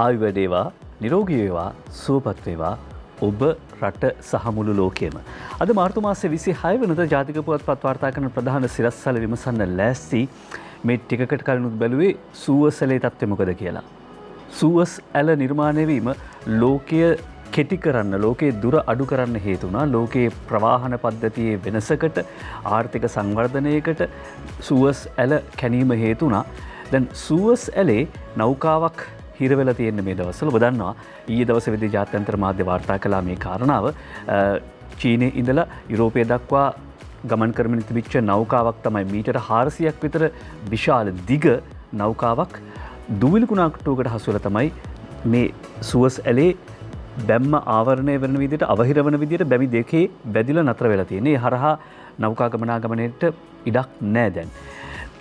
ආයු වැඩේවා, නිරෝගී වේවා, සුවපත් වේවා ඔබ රට සහ මුළු ලෝකෙම. අද මාර්තු මාසේ 26 වෙනිදා ජාතික පුවත්පත් වාර්තා කරන ප්‍රධාන සිරස්තල විමසන්න ලෑස්ති මේ ටිකකට කලිනුත් බැලුවේ සූවස් ඇලේ තත්ත්වය මොකද කියලා. සූවස් ඇල නිර්මාණය වීම ලෝකය කෙටි කරන්න, ලෝකයේ දුර අඩු කරන්න හේතු වුණා. ලෝකයේ ප්‍රවාහන පද්ධතියේ වෙනසකට, ආර්ථික සංවර්ධනයකට සූවස් ඇල කැණීම හේතු වුණා. දැන් සූවස් ඇලේ නෞකාවක් හිර වෙලා තියෙන මේ දවස්වල ඔබ දන්නවා ඊයේ දවසේදී ජාත්‍යන්තර මාධ්‍ය වාර්තා කළා මේ කාරණාව. චීනයේ ඉඳලා යුරෝපය දක්වා ගමන් කරමින් තිබිච්ච නෞකාවක් තමයි මීටර 400ක් විතර විශාල දිග නෞකාවක් දුවිලි කුණාටුවකට හසු වෙලා තමයි මේ සුවස් ඇලේ බැම්ම ආවරණය වෙන විදිහට අවහිර වෙන විදිහට බැමි දෙකේ බැදිලා නතර වෙලා තියෙන්නේ. ඒ හරහා නෞකා ගමනාගමනයට ඉඩක් නැහැ දැන්.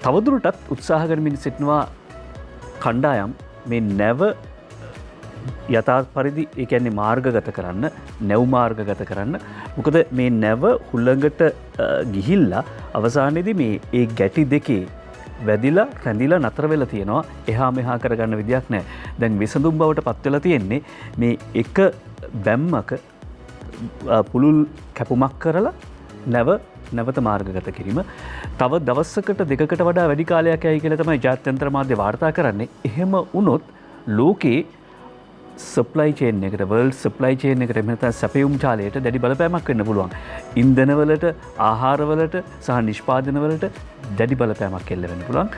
තවදුරටත් උත්සාහ කරමින් සිටිනවා කණ්ඩායම් මේ නැව යථා පරිදි ඒ කියන්නේ මාර්ගගත කරන්න, නැව් මාර්ගගත කරන්න. මොකද මේ නැව හුළඟට ගිහිල්ලා අවසානයේදී මේ ඒ ගැටි දෙකේ වැදිලා රැඳිලා නතර වෙලා තියෙනවා. එහා මෙහා කරගන්න විදියක් නැහැ. දැන් විසඳුම් බවට පත් වෙලා තියෙන්නේ මේ එක බැම්මක පුළුල් කැපුමක් කරලා නැවත මාර්ගගත කිරීම. තව දවසකට දෙකකට වඩා වැඩි කාලයක් යයි කියලා තමයි ජාත්‍යන්තර මාධ්‍ය වාර්තා කරන්නේ. එහෙම වුණොත් ලෝකේ සප්ලයි චේන් එකට, වර්ල්ඩ් සප්ලයි චේන් එකට, එහෙම නැත්නම් සැපයුම් ජාලයට දැඩි බලපෑමක් වෙන්න පුළුවන්. ඉන්ධනවලට, ආහාරවලට සහ නිෂ්පාදනවලට දැඩි බලපෑමක් එල්ල වෙන්න පුළුවන්.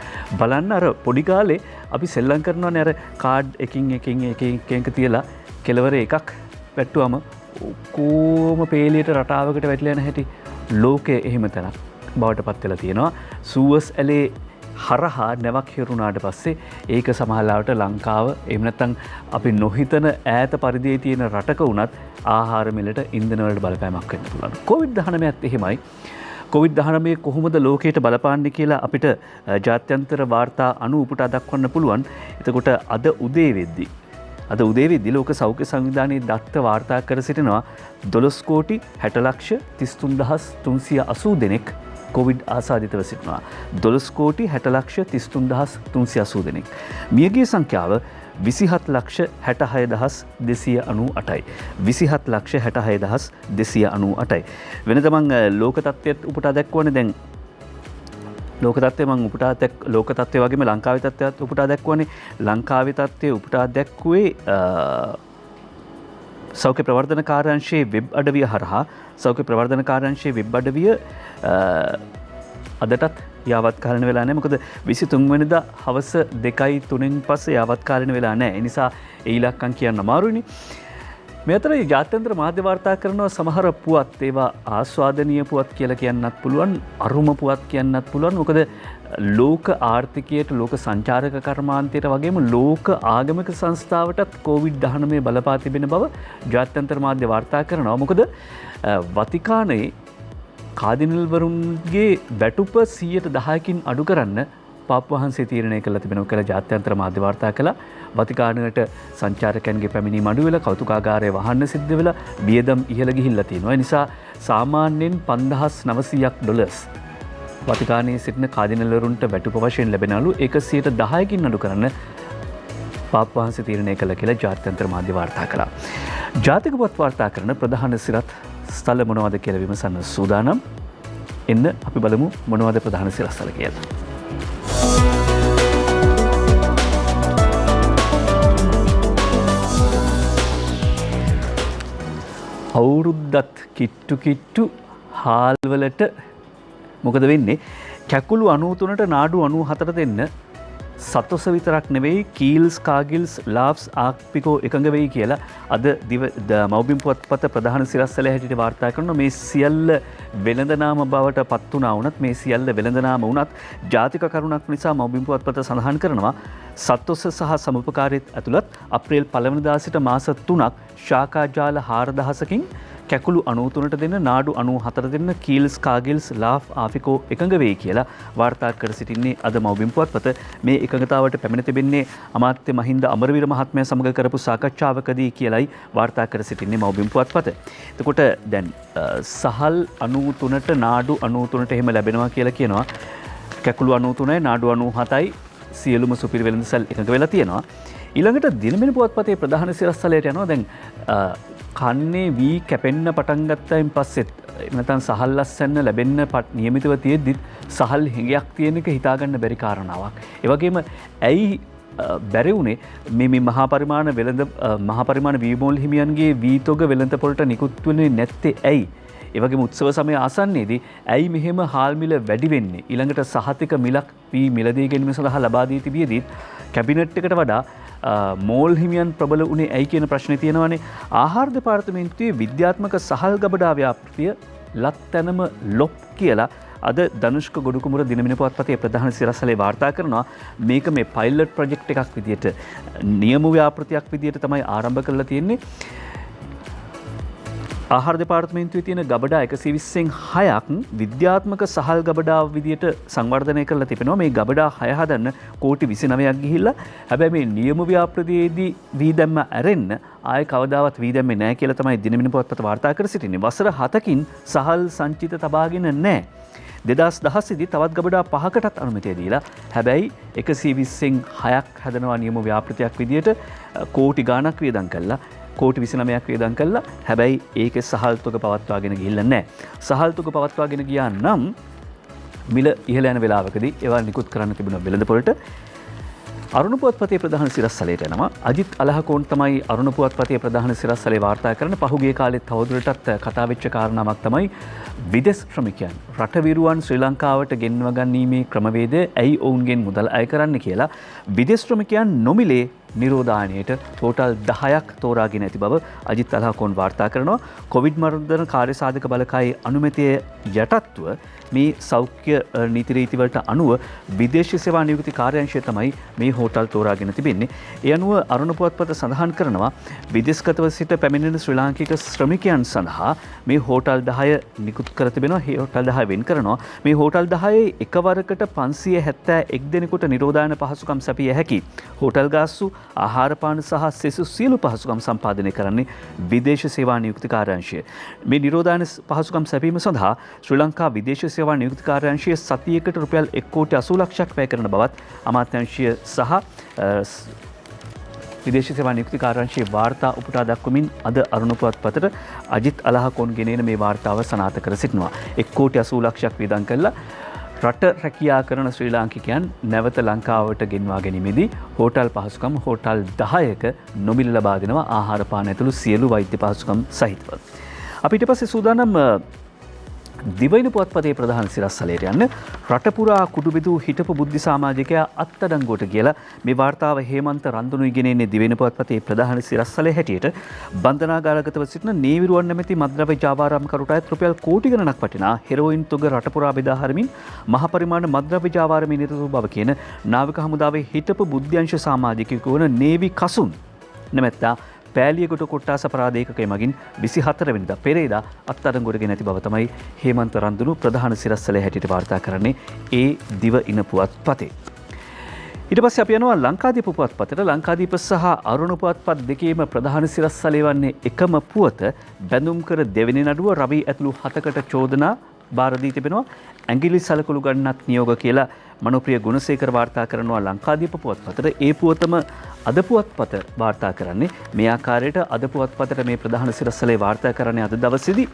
බලන්න අර පොඩි කාලේ අපි සෙල්ලම් කරනවානේ අර කාඩ් එකින් තියලා කෙලවර එකක් වැට්ටුවම කොහොම පේලියට රටාවකට වැටිලා යන හැටි ලෝකයේ එහෙම තැනක් බවට පත් වෙලා තියෙනවා. සූවස් ඇලේ හරහා නැවක් හිරුණාට පස්සේ ඒක සමහරවිට ලංකාව එහෙම නැත්නම් අපි නොහිතන ඈත පරිදියේ තියෙන රටක වුණත් ආහාර මිලට ඉන්ධන වලට බලපෑමක් වෙන්න පුළුවන්. COVID-19ත් එහෙමයි. COVID-19 කොහොමද ලෝකයට බලපාන්නේ කියලා අපිට ජාත්‍යන්තර වාර්තා අනුව උපුටා දක්වන්න පුළුවන්. එතකොට අද උදේ වෙද්දී ලෝක සෞඛ්‍ය සංවිධානයේ දත්ත වාර්තා කර සිටිනවා 12,60,33,380 දෙනෙක් කොවිඩ් ආසාදිතව සිටිනවා. 12,60,33,380 දෙනෙක්. මියගිය සංඛ්‍යාව 27,66,298යි. 27,66,298යි. වෙනද මං ලෝක තත්ත්වයට උපුටා දැක්වන්නේ දැන් ලෝක තත්ත්වය මං ලෝක තත්ත්වය වගේම ලංකාවේ තත්ත්වයත් උපුටා දැක්වන්නේ. ලංකාවේ තත්ත්වය උපුටා දැක්ුවේ සෞඛ්‍ය ප්‍රවර්ධන කාර්යාංශයේ වෙබ් අඩවිය හරහා. සෞඛ්‍ය ප්‍රවර්ධන කාර්යාංශයේ වෙබ් අඩවිය අදටත් යාවත්කාලන වෙලා නැහැ. මොකද 23 වෙනිදා හවස 2:03න් පස්සේ යාවත්කාලන වෙලා නැහැ. ඒ නිසා ඒ ඉලක්කම් කියන්න අමාරුයිනේ. මේ අතර ජාත්‍යන්තර මාධ්‍ය වාර්තා කරනවා සමහර පුවත්, ඒවා ආස්වාදනීය පුවත් කියලා කියන්නත් පුළුවන්, අරුම පුවත් කියන්නත් පුළුවන්. මොකද ලෝක ආර්ථිකයට, ලෝක සංචාරක කර්මාන්තයට වගේම ලෝක ආගමික සංස්ථාවටත් COVID-19 බලපා තිබෙන බව ජාත්‍යන්තර මාධ්‍ය වාර්තා කරනවා. මොකද වතිකානයේ කාදිනල්වරුන්ගේ වැටුප 10%කින් අඩු කරන්න පාප් වහන්සේ තීරණය කළ තිබෙනවා කියලා ජාත්‍යන්තර මාධ්‍ය වාර්තා කළා. වතිකානයට සංචාරකයන්ගේ පැමිණීම අඩු වෙලා, කෞතුකාගාරය වහන්න සිද්ධ වෙලා, වියදම් ඉහළ ගිහිල්ලා තියෙනවා. ඒ නිසා සාමාන්‍යයෙන් $5,900 වතිකානයේ සිටින කාදිනල්වරුන්ට වැටුප වශයෙන් ලැබෙනලු. ඒක 10%කින් අඩු කරන්න පාප් වහන්සේ තීරණය කළ කියලා ජාත්‍යන්තර මාධ්‍ය වාර්තා කළා. ජාතික පුවත් වාර්තා කරන ප්‍රධාන සිරත් ස්ථල මොනවද කියලා විමසන්න සූදානම්. එන්න අපි බලමු මොනවද ප්‍රධාන සිරත් ස්ථල කියලා. අවුරුද්දත් කිට්ටු හාල්වලට මොකද වෙන්නේ? කැකුළු 93ට නාඩු 94 දෙන්න සතොස විතරක් නෙවෙයි, කීල්ස්, කාගිල්ස්, ලාෆ්ස්, ආක්පිකෝ එකඟ වෙයි කියලා අද මව්බිම් පුවත්පත ප්‍රධාන සිරස්තලය හැටියට වාර්තා කරනවා. මේ සියල්ල වෙළඳනාම බවට පත් වුණා වුණත්, මේ සියල්ල වෙළඳනාම වුණත් ජාතික කරුණක් නිසා මව්බිම් පුවත්පත සඳහන් කරනවා සතොස සහ සමුපකාරීත් ඇතුළත් අප්‍රේල් 1 වෙනිදා සිට මාස 3ක් ශාකා ජාල 4000කින් කැකුළු 93ට දෙන්න, නාඩු 94 දෙන්න, කීල්ස්, කාගිල්ස්, ලාෆ්, ආෆිකෝ එකඟ වෙයි කියලා වාර්තා කර සිටින්නේ අද මව්බිම් පුවත්පත. මේ එකඟතාවට පැමිණ තිබෙන්නේ අමාත්‍ය මහින්ද අමරවීර මහත්මයා සමග කරපු සාකච්ඡාවකදී කියලායි වාර්තා කර සිටින්නේ මව්බිම් පුවත්පත. එතකොට දැන් සහල් 93ට නාඩු 93ට එහෙම ලැබෙනවා කියලා කියනවා. කැකුළු 93යි නාඩු 97යි සියලුම සුපිරි වෙළඳසල් එකඟ වෙලා තියෙනවා. ඊළඟට දිනමින පුවත්පතේ ප්‍රධාන සිරස්තලයට යනවා. දැන් කන්නේ වී කැපෙන්න පටන් ගත්තයින් පස්සෙත් නැත්නම් සහල් ලස්සන්න ලැබෙන්න නියමිතව තියෙද්දිත් සහල් හිඟයක් තියෙන එක හිතාගන්න බැරි කාරණාවක්. ඒ වගේම ඇයි බැරි වුණේ මේ මහා පරිමාණ වීමෝල් හිමියන්ගේ වීතොග වෙළඳ පොළට නිකුත් වෙන්නේ නැත්තේ ඇයි? ඒ වගේම උත්සව සමය ආසන්නයේදී ඇයි මෙහෙම හාල් මිල වැඩි වෙන්නේ? ඊළඟට සහතික මිලක් වී මිලදී ගැනීම සඳහා ලබා දී තිබියදීත් කැබිනට් එකට වඩා මෝල් හිමියන් ප්‍රබල වුණේ ඇයි කියන ප්‍රශ්නේ තියෙනවානේ. ආහාර දෙපාර්තමේන්තුවේ විද්‍යාත්මක සහල් ගබඩා ව්‍යාපෘතිය ලත්තැනම ලොප් කියලා අද ධනුෂ්ක ගොඩකුමර දිනමින පුවත්පතේ ප්‍රධාන සිරස්තලේ වාර්තා කරනවා. මේක මේ පයිලට් ප්‍රොජෙක්ට් එකක් විදියට නියම ව්‍යාපෘතියක් විදියට තමයි ආරම්භ කරලා තියෙන්නේ. ආහාර දෙපාර්තමේන්තුවේ තියෙන ගබඩා 120න් 6ක් විද්‍යාත්මක සහල් ගබඩා විදියට සංවර්ධනය කරලා තිබෙනවා. මේ ගබඩා 6 හදන්න කෝටි 29ක් ගිහිල්ලා හැබැයි මේ නියම ව්‍යාපෘතියේදී වී දැම්ම ඇරෙන්න ආයේ කවදාවත් වී දැම්මේ නැහැ කියලා තමයි දිනමින පුවත්පත වාර්තා කර සිටින්නේ. වසර 7කින් සහල් සංචිත තබාගෙන නැහැ. 2010 දී තවත් ගබඩා 5කටත් අනුමැතිය දීලා හැබැයි 120න් 6ක් හදනවා නියම ව්‍යාපෘතියක් විදියට කෝටි ගාණක් වියදම් කළා. කෝටි 29ක් වියදම් කළා. හැබැයි ඒකේ සහල් තුක පවත්වාගෙන ගිහිල්ලා නැහැ. සහල් තුක පවත්වාගෙන ගියා නම් මිල ඉහළ යන වෙලාවකදී ඒවා නිකුත් කරන්න තිබුණ වෙළඳ පොළට අරුණ පුවත්පතේ ප්‍රධාන සිරස්තලයට යනවා. අජිත් අලහකෝන් තමයි අරුණ පුවත්පතේ ප්‍රධාන සිරස්තලේ වාර්තා කරන පහුගිය කාලෙත් තවදුරටත් කතා වෙච්ච කාරණාවක් තමයි විදේශ ශ්‍රමිකයන් රටවිරුවන් ශ්‍රී ලංකාවට ගෙන්ව ගැනීමේ ක්‍රමවේදය ඇයි ඔවුන්ගෙන් මුදල් අය කරන්න කියලා විදේශ ශ්‍රමිකයන් නොමිලේ නිරෝධානයට හෝටල් 10ක් තෝරාගෙන ඇති බව අජිත් අලහකෝන් වාර්තා කරනවා. කොවිඩ් මර්ධන කාර්යසාධක බලකායේ අනුමැතිය යටත්ව මේ සෞඛ්‍ය නීති රීතිවලට අනුව විදේශ සේවා නියුක්ති කාර්යාංශය තමයි මේ හෝටල් තෝරාගෙන තිබෙන්නේ. ඒ අනුව අරුණ පුවත්පත සඳහන් කරනවා විදේශගතව සිට පැමිණෙන ශ්‍රී ලාංකික ශ්‍රමිකයන් සඳහා මේ හෝටල් 10 නිකුත් කර තිබෙනවා. මේ හෝටල් 10 වෙන් කරනවා. මේ හෝටල් 10 එකවරකට 571 දෙනෙකුට නිරෝධායන පහසුකම් සැපිය හැකි. හෝටල් ගාස්තු ආහාරපාන සහ සෙසු සියලු පහසුකම් සම්පාදනය කරන්නේ විදේශ සේවා නියුක්ති කාර්යාංශය. මේ නිරෝධායන පහසුකම් සැපීම සඳහා ශ්‍රී ලංකා විදේශ සේවා නියුක්ති කාර්යාංශය සතියකට රුපියල් 1,80,00,000ක් වැය කරන බවත් අමාත්‍යාංශය සහ විදේශ සේවා නියුක්ති කාර්යාංශයේ වාර්තා උපුටා දක්වමින් අද අරුණ පුවත්පතට අජිත් අලහකෝන් ගෙනෙන මේ වාර්තාව සනාථ කර සිටිනවා. 1,80,00,000ක් වියදම් කළා රට රැකියා කරන ශ්‍රී ලාංකිකයන් නැවත ලංකාවට ගෙන්වා ගැනීමේදී හෝටල් පහසුකම් හෝටල් 10ක නොමිල ලබා දෙනවා ආහාර පාන ඇතුළු සියලු වෛද්‍ය පහසුකම් සහිතව. අපි ඊට පස්සේ සූදානම් දිවයින පුවත්පතේ ප්‍රධාන සිරස්තලයට යන්න. රට පුරා කුඩු බෙදූ හිටපු බුද්ධි සමාජිකයා අත්අඩංගුවට කියලා මේ වාර්තාව හේමන්ත රන්දුනුයි ගෙනෙන්නේ දිවයින පුවත්පතේ ප්‍රධාන සිරස්තලයේ හැටියට බන්ධනාගාරගතව සිටින නේවිරුවන් නැමැති මද්ද්‍රව්‍ය ජාවාරම්කරුට අයත් රුපියල් කෝටි ගණනක් වටිනා හෙරෝයින් තුග රට පුරා බෙදා හරිමින් මහ පරිමාණ මද්ද්‍රව්‍ය ජාවාරමේ නිරත බව කියන නාවික හමුදාවේ හිටපු බුද්ධ්‍යංශ සමාජිකයෙකු වන නේවි කසුන් නැමැත්තා පෑලියගොඩ කොට්ටාස අපරාධේකකය මගින් 24 වෙනිදා පෙරේදා අත්අඩංගුවට ගෙන ඇති බව තමයි හේමන්ත රන්දුනු ප්‍රධාන සිරස්තලයේ හැටියට වාර්තා කරන්නේ ඒ දිවයින පුවත්පතේ. ඊට පස්සේ අපි යනවා ලංකාදීප පුවත්පතට. ලංකාදීප සහ අරුණ පුවත්පත් දෙකේම ප්‍රධාන සිරස්තලය වන්නේ එකම පුවත. බැඳුම් කර දෙවෙනි නඩුව රවි ඇතුළු 7කට චෝදනා බාර දී තිබෙනවා. ඇඟිලි සලකුණු ගන්නත් නියෝග කියලා මනෝප්‍රිය ගුණසේකර වාර්තා කරනවා ලංකාදීප පුවත්පතට. ඒ පුවතම අද පුවත්පත වාර්තා කරන්නේ මේ ආකාරයට. අද පුවත්පතට මේ ප්‍රධාන සිරස්තලේ වාර්තා කරන්නේ අද දවසේදී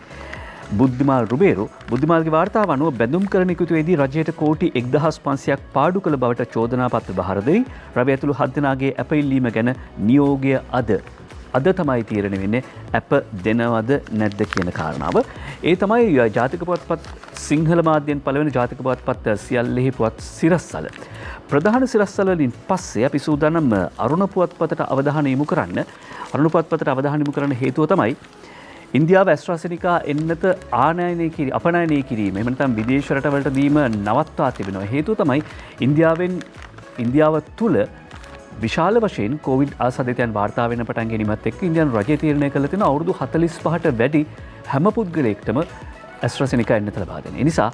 බුද්ධිමාල් රුබේරු. බුද්ධිමාල්ගේ වාර්තාව අනුව බැඳුම් කරන යුතුයේදී රජයට කෝටි 1500ක් පාඩු කළ බවට චෝදනා පත්‍ර බහර දෙයි. රවි ඇතුළු 7 දෙනාගේ අප ඉල්ලීම ගැන නියෝගය අද තමයි තීරණය වෙන්නේ අප දෙනවද නැද්ද කියන කාරණාව. ඒ තමයි ජාතික පුවත්පත් සිංහල මාධ්‍යයෙන් පළවෙනි ජාතික පුවත්පත් සියල්ලෙහි පුවත් සිරස්තල. ප්‍රධාන සිරස්තල වලින් පස්සේ අපි සූදානම් අරුණ පුවත්පතට අවධානය යොමු කරන්න. අරුණ පුවත්පතට අවධානය යොමු කරන්න හේතුව තමයි ඉන්දියාව ඇස්ට්‍රාසෙනිකා එන්නත අපනයනය කිරීම. එහෙම නැත්නම් විදේශ රටවලට දීම නවත්වා තිබෙනවා. හේතුව තමයි ඉන්දියාව තුල විශාල වශයෙන් කොවිඩ් ආසාදිතයන් වාර්තා වෙන පටන් ගැනීමත් එක්ක ඉන්දියානු රජය තීරණය කළ තියෙන අවුරුදු 45ට වැඩි හැම පුද්ගලයෙක්ටම ඇස්ට්‍රාසෙනිකා එන්නත ලබා දෙන. ඒ නිසා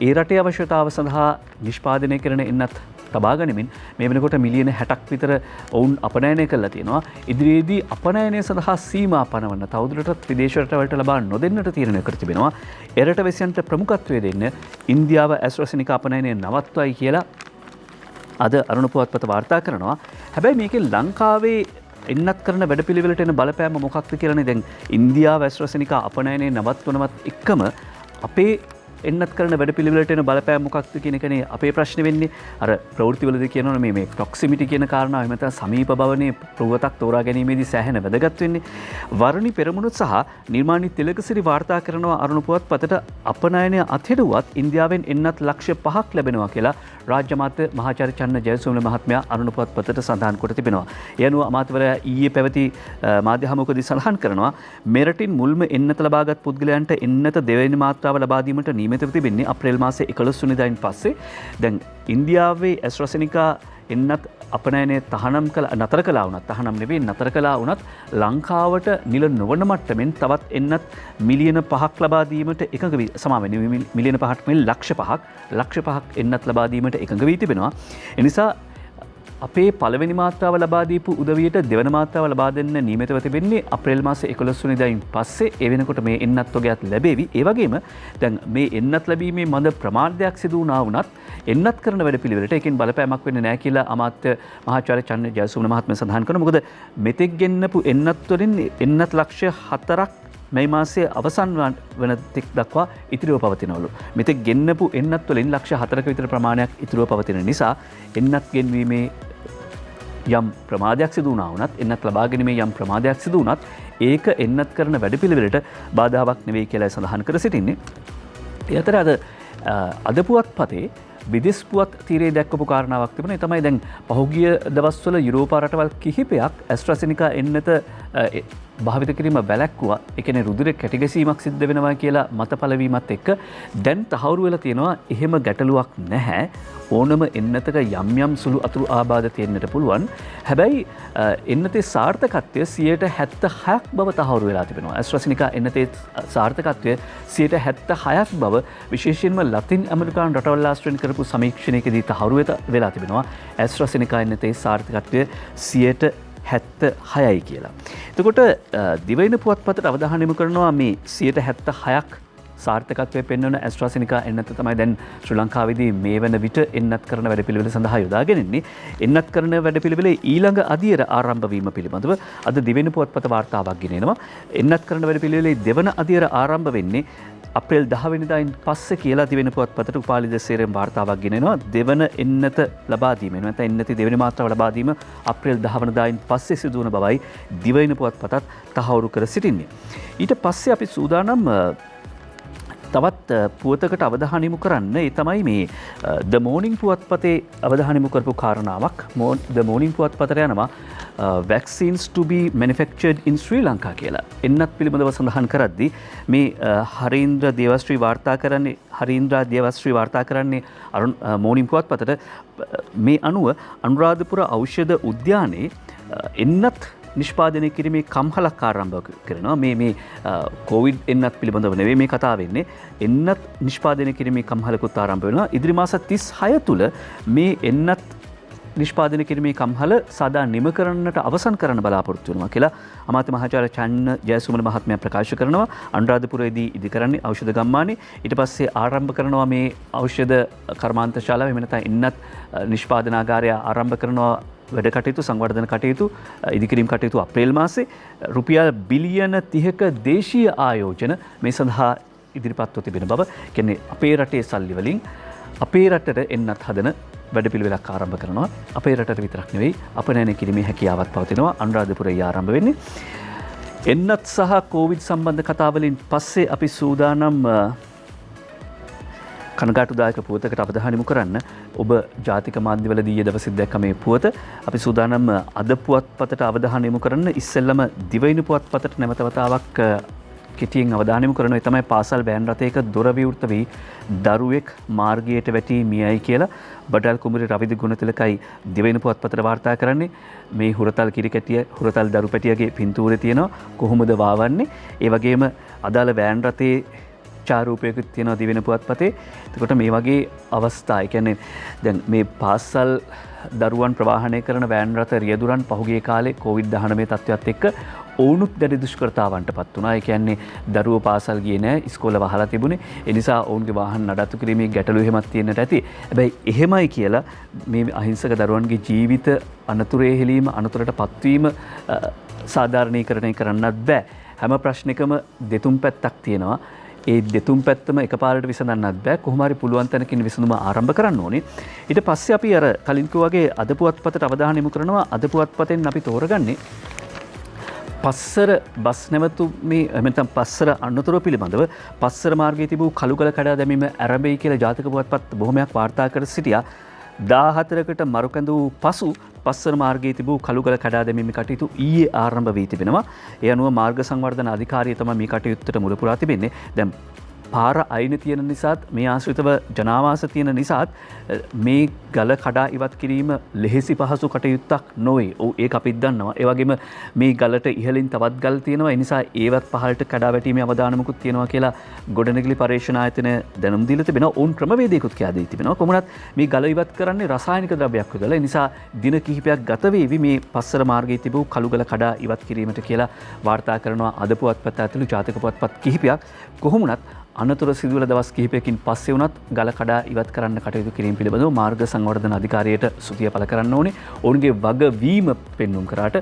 ඒ රටේ අවශ්‍යතාව සඳහා නිෂ්පාදනය කරන එන්නත් තබා ගනිමින් මේ වෙනකොට මිලියන 60ක් විතර ඔවුන් අපනයනය කළා තියෙනවා. ඉදිරියේදී අපනයනය සඳහා සීමා පනවන්න තවදුරටත් විදේශ රටවලට ලබා නොදෙන්නට තීරණය කර තිබෙනවා. එරට වැසියන්ට ප්‍රමුඛත්වය දෙන්න ඉන්දියාව ඇස්ට්‍රාසෙනිකා අපනයනය නවත්වයි කියලා අද අරුණ පුවත්පත වාර්තා කරනවා. හැබැයි මේකේ ලංකාවේ එන්නත් කරන වැඩපිළිවෙලට එන බලපෑම මොකක්ද කියලානේ දැන් ඉන්දියාව ඇස්ට්‍රාසෙනිකා අපනයනයේ නවත්වනවත් එක්කම අපේ එන්නත් කරන වැඩපිළිවෙලට එන බලපෑම මොකක්ද කියන එකනේ අපේ ප්‍රශ්නේ වෙන්නේ. අර ප්‍රවෘත්තිවලදී කියනවා මේ ප්‍රොක්සිමිටි කියන කාරණාව එහෙම නැත්නම් සමීප භවනේ ප්‍රවෘත්තක් තෝරා ගැනීමේදී සෑහෙන වැදගත් වෙන්නේ. වරණි පෙරමුණු සහ නිර්මාණී තිලකසිරි වාර්තා කරනවා අරුණ පුවත්පතට අපනයනය අත්හෙළුවත් ඉන්දියාවෙන් එන්නත් ලක්ෂ 5ක් ලැබෙනවා කියලා රාජ්‍ය අමාත්‍ය මහාචාර්ය චන්න ජයසූරිය මහත්මයා අරුණ පුවත්පතට සඳහන් කොට තිබෙනවා. ඒ අනුව අමාත්‍යවරයා ඊයේ පැවති මාධ්‍ය හමුවකදී සඳහන් කරනවා මෙරටින් මුල්ම එන්නත ලබාගත් පුද්ගලයන්ට එන්නත දෙවෙනි මාත්‍රාව ලබා දීමට නියමිතව තිබෙන්නේ අප්‍රේල් මාසයේ 11 වෙනිදායින් පස්සේ. දැන් ඉන්දියාවේ ඇස්ට්‍රාසෙනිකා එන්නත් අපනයනය නතර කළා වුණත් තහනම් නෙවෙයි නතර කළා වුණත් ලංකාවට නිල නොවන මට්ටමින් තවත් එන්නත් මිලියන 5ක් ලබා දීමට එකඟ වී මිලියන 5ක් නෙවෙයි ලක්ෂ 5ක් එන්නත් ලබා දීමට එකඟ වී තිබෙනවා. ඒ නිසා අපේ පළවෙනි මාත්‍රාව ලබා දීපු උදවියට දෙවන මාත්‍රාව ලබා දෙන්න නියමිතව තිබෙන්නේ අප්‍රේල් මාසයේ 11 වෙනිදායින් පස්සේ. ඒ වෙනකොට මේ එන්නත් තොගයත් ලැබෙවි. ඒ වගේම දැන් මේ එන්නත් ලැබීමේ මඳ ප්‍රමාණයක් සිදු වුණා වුණත් එන්නත් කරන වැඩපිළිවෙලට ඒකෙන් බලපෑමක් වෙන්නේ නැහැ කියලා අමාත්‍ය මහාචාර්ය චන්න ජයසූරිය මහත්මයා සඳහන් කරනවා. මොකද මෙතෙක් ගෙන්නපු එන්නත් වලින් එන්නත් ලක්ෂ 4ක් මේ මාසයේ අවසන් වන තෙක් දක්වා ඉතිරිව පවතිනවලු. මෙතෙක් ගෙන්නපු එන්නත් වලින් ලක්ෂ 4ක විතර ප්‍රමාණයක් ඉතිරිව පවතින නිසා එන්නත් ගෙන්වීමේ යම් ප්‍රමාදයක් සිදු වුණා වුණත් එන්නත් ලබා ගැනීමේ යම් ප්‍රමාදයක් සිදු වුණත් ඒක එන්නත් කරන වැඩපිළිවෙලට බාධාවක් නෙවෙයි කියලා සඳහන් කර සිටින්නේ. ඒ අතර අද පුවත්පතේ විදෙස් පුවත් තීරේ දැක්වපු කාරණාවක් තිබුණා. ඒ තමයි දැන් පහුගිය දවස්වල යුරෝපා රටවල් කිහිපයක් ඇස්ට්‍රාසෙනිකා එන්නත භාවිත කිරීම වැළැක්වුවා. ඒ කියන්නේ රුධිර කැටිගැසීමක් සිද්ධ වෙනවා කියලා මත පළවීමත් එක්ක දැන් තහවුරු වෙලා තියෙනවා එහෙම ගැටලුවක් නැහැ. ඕනම එන්නතක යම් සුළු අතුරු ආබාධ තියෙන්නට පුළුවන්. හැබැයි එන්නතේ සාර්ථකත්වය 76ක් බව තහවුරු වෙලා තිබෙනවා. ඇස්ට්‍රාසෙනිකා එන්නතේ සාර්ථකත්වය 76ක් බව විශේෂයෙන්ම ලතින් ඇමරිකානු රටවල් ආශ්‍රයෙන් කරපු සමීක්ෂණයකදී තහවුරු වෙලා තිබෙනවා. ඇස්ට්‍රාසෙනිකා එන්නතේ සාර්ථකත්වය 76යි කියලා. එතකොට දිවයින පුවත්පතට අවධානය යොමු කරනවා මේ 76ක් සාර්ථකත්වය පෙන්වන ඇස්ට්‍රාසෙනිකා එන්නත තමයි දැන් ශ්‍රී ලංකාවේදී මේ වන විට එන්නත් කරන වැඩපිළිවෙල සඳහා යොදාගෙන ඉන්නේ. එන්නත් කරන වැඩපිළිවෙලේ ඊළඟ අදියර ආරම්භ වීම පිළිබඳව අද දිවයින පුවත්පත වාර්තාවක් ගෙනෙනවා. එන්නත් කරන වැඩපිළිවෙලේ දෙවන අදියර ආරම්භ වෙන්නේ අප්‍රේල් 10 වෙනිදායින් පස්සේ කියලා දිවයින පුවත්පතට උපාලි දෙසේරෙන් වාර්තාවක් ගෙනෙනවා. දෙවන එන්නත ලබා දීම නැත්නම් එන්නතේ දෙවෙනි මාත්‍රාව ලබා දීම අප්‍රේල් 10 වෙනිදායින් පස්සේ සිදු වන බවයි දිවයින පුවත්පතත් තහවුරු කර සිටින්නේ. ඊට පස්සේ අපි සූදානම් තවත් පුවතකට අවධානය යොමු කරන්න. ඒ තමයි මේ ද මෝනින් පුවත්පතේ අවධානය යොමු කරපු කාරණාවක්. ද මෝනින් පුවත්පතට යනවා vaccines to be manufactured in Sri Lanka කියලා. එන්නත් පිළිබඳව සඳහන් කරද්දී මේ හරීන්ද්‍ර දේවශ්‍රී වාර්තා කරන්නේ මෝනින් පුවත්පතට මේ අනුව අනුරාධපුර ඖෂධ උද්‍යානයේ එන්නත් නිෂ්පාදනය කිරීමේ කම්හලක් ආරම්භ කරනවා. මේ කොවිඩ් එන්නත් පිළිබඳව නෙවෙයි මේ කතාව වෙන්නේ. එන්නත් නිෂ්පාදනය කිරීමේ කම්හලකුත් ආරම්භ වෙනවා. ඉදිරි මාස 36 තුල මේ එන්නත් නිෂ්පාදනය කිරීමේ කම්හල සදා නිම කරන්නට අවසන් කරන්න බලාපොරොත්තු වෙනවා කියලා අමාත්‍ය මහාචාර්ය චන්න ජයසූරිය මහත්මයා ප්‍රකාශ කරනවා. අනුරාධපුරයේදී ඉදි කරන්නේ ඖෂධ ගම්මානේ. ඊට පස්සේ ආරම්භ කරනවා මේ ඖෂධ කර්මාන්ත ශාලාව එහෙම නැත්නම් එන්නත් නිෂ්පාදනාගාරය ආරම්භ කරනවා. වැඩ කටයුතු සංවර්ධන කටයුතු ඉදිකිරීම් කටයුතු අප්‍රේල් මාසේ රුපියල් බිලියන 30ක දේශීය ආයෝජන මේ සඳහා ඉදිරිපත්ව තිබෙන බව. කියන්නේ අපේ රටේ සල්ලි වලින් අපේ රටට එන්නත් හදන වැඩපිළිවෙලක් ආරම්භ කරනවා. අපේ රටට විතරක් නෙවෙයි අපනයන කිරීමේ හැකියාවක් පවතිනවා. අනුරාධපුරයේ ආරම්භ වෙන්නේ. එන්නත් සහ කෝවිඩ් සම්බන්ධ කතාවලින් පස්සේ අපි සූදානම් කනගාටුදායක පුවතකට අවධානය යොමු කරන්න. ඔබ ජාතික මාධ්‍යවලදී ඊයේ දවසේ දැක්ක මේ පුවත අපි සූදානම් අද පුවත්පතට අවධානය යොමු කරන්න. ඉස්සෙල්ලම දිවයින පුවත්පතට නැවත වතාවක් කෙටියෙන් අවධානය යොමු කරනවා. ඒ තමයි පාසල් වෑන් රථයක දොර විවෘත වී දරුවෙක් මාර්ගයට වැටී මියයි කියලා බඩල් කුමරි රවිදු ගුණතිලකයි දිවයින පුවත්පතට වාර්තා කරන්නේ. මේ හුරතල් කිරිකැටිය හුරතල් දරු පැටියගේ පින්තූරේ තියෙනවා කොහොමද වාවන්නේ. ඒ වගේම අදාළ වෑන් රථයේ චාරූපයකුත් තියෙනවා දිවයින පුවත්පතේ. එතකොට මේ වගේ අවස්ථා, ඒ කියන්නේ දැන් මේ පාසල් දරුවන් ප්‍රවාහනය කරන වෑන් රථ රියදුරන් පහුගිය කාලේ COVID-19 තත්ත්වයක් එක්ක ඔවුනුත් දැඩි දුෂ්කරතාවන්ට පත් වුණා. ඒ කියන්නේ දරුවෝ පාසල් ගියේ නැහැ, ඉස්කෝල වහලා තිබුණේ. ඒ නිසා ඔවුන්ගේ වාහන නඩත්තු කිරීමේ ගැටලු එහෙමත් තියෙන්නට ඇති. හැබැයි එහෙමයි කියලා මේ අහිංසක දරුවන්ගේ ජීවිත අනතුරේ හෙලීම, අනතුරට පත්වීම සාධාරණීකරණය කරන්නත් බෑ. හැම ප්‍රශ්නයකම දෙතුන් පැත්තක් තියෙනවා. ඒ දෙතුන් පැත්තම එකපාරට විසඳන්නත් බෑ. කොහොම හරි පුළුවන් තැනකින් විසඳුම ආරම්භ කරන්න ඕනේ. ඊට පස්සේ අපි අර කලින් වගේ අද පුවත්පතට අවධානය යොමු කරනවා. අද පුවත්පතෙන් අපි තෝරගන්නේ පස්සර බස් නැවතුමේ එමෙතන පස්සර අනතුර පිළිබඳව පස්සර මාර්ගයේ තිබූ කළුගල කඩා දැමීම ආරම්භයි කියලා ජාතක පුවත්පත් බොහොමයක් වාර්තා කර සිටියා. 14කට මරුකැඳ වූ පසු පස්සර මාර්ගයේ තිබූ කළුගල කඩා දැමීමේ කටයුතු ඊයේ ආරම්භ වී තිබෙනවා. ඒ අනුව මාර්ග සංවර්ධන අධිකාරිය තමයි මේ කටයුත්තට මුල පුරා තිබෙන්නේ. දැන් පාර අයින තියෙන නිසාත් මේ ආශ්‍රිතව ජනාවාස තියෙන නිසාත් මේ ගල කඩා ඉවත් කිරීම ලෙහෙසි පහසු කටයුත්තක් නොවේ. ඔව් ඒක අපිත් දන්නවා. ඒ වගේම මේ ගලට ඉහළින් තවත් ගල් තියෙනවා. ඒ නිසා ඒවත් පහළට කඩා වැටීමේ අවදානමකුත් තියෙනවා කියලා ගොඩනැගිලි පරීක්ෂණ ආයතනය දැනුම් දීලා තිබෙනවා. ඔවුන් ක්‍රමවේදයකුත් කියා දී තිබෙනවා. කොහොමවත් මේ ගල ඉවත් කරන්නේ රසායනික ද්‍රව්‍යයක් යොදලා. ඒ නිසා දින කිහිපයක් ගත වේවි මේ පස්සර මාර්ගයේ තිබූ කළුගල කඩා ඉවත් කිරීමට කියලා වාර්තා කරනවා අද පුවත්පත ඇතුළු ජාතක පුවත්පත් කිහිපයක්. කොහොමුණත් අනතුර සිදුවල දවස් කිහිපයකින් පස්සේ වුණත් ගල කඩා ඉවත් කරන්න කටයුතු කිරීම පිළිබඳව මාර්ග සංවර්ධන අධිකාරියට සුතිය පළ කරන්න ඕනේ. ඔවුන්ගේ වගවීම පෙන්වුම් කරාට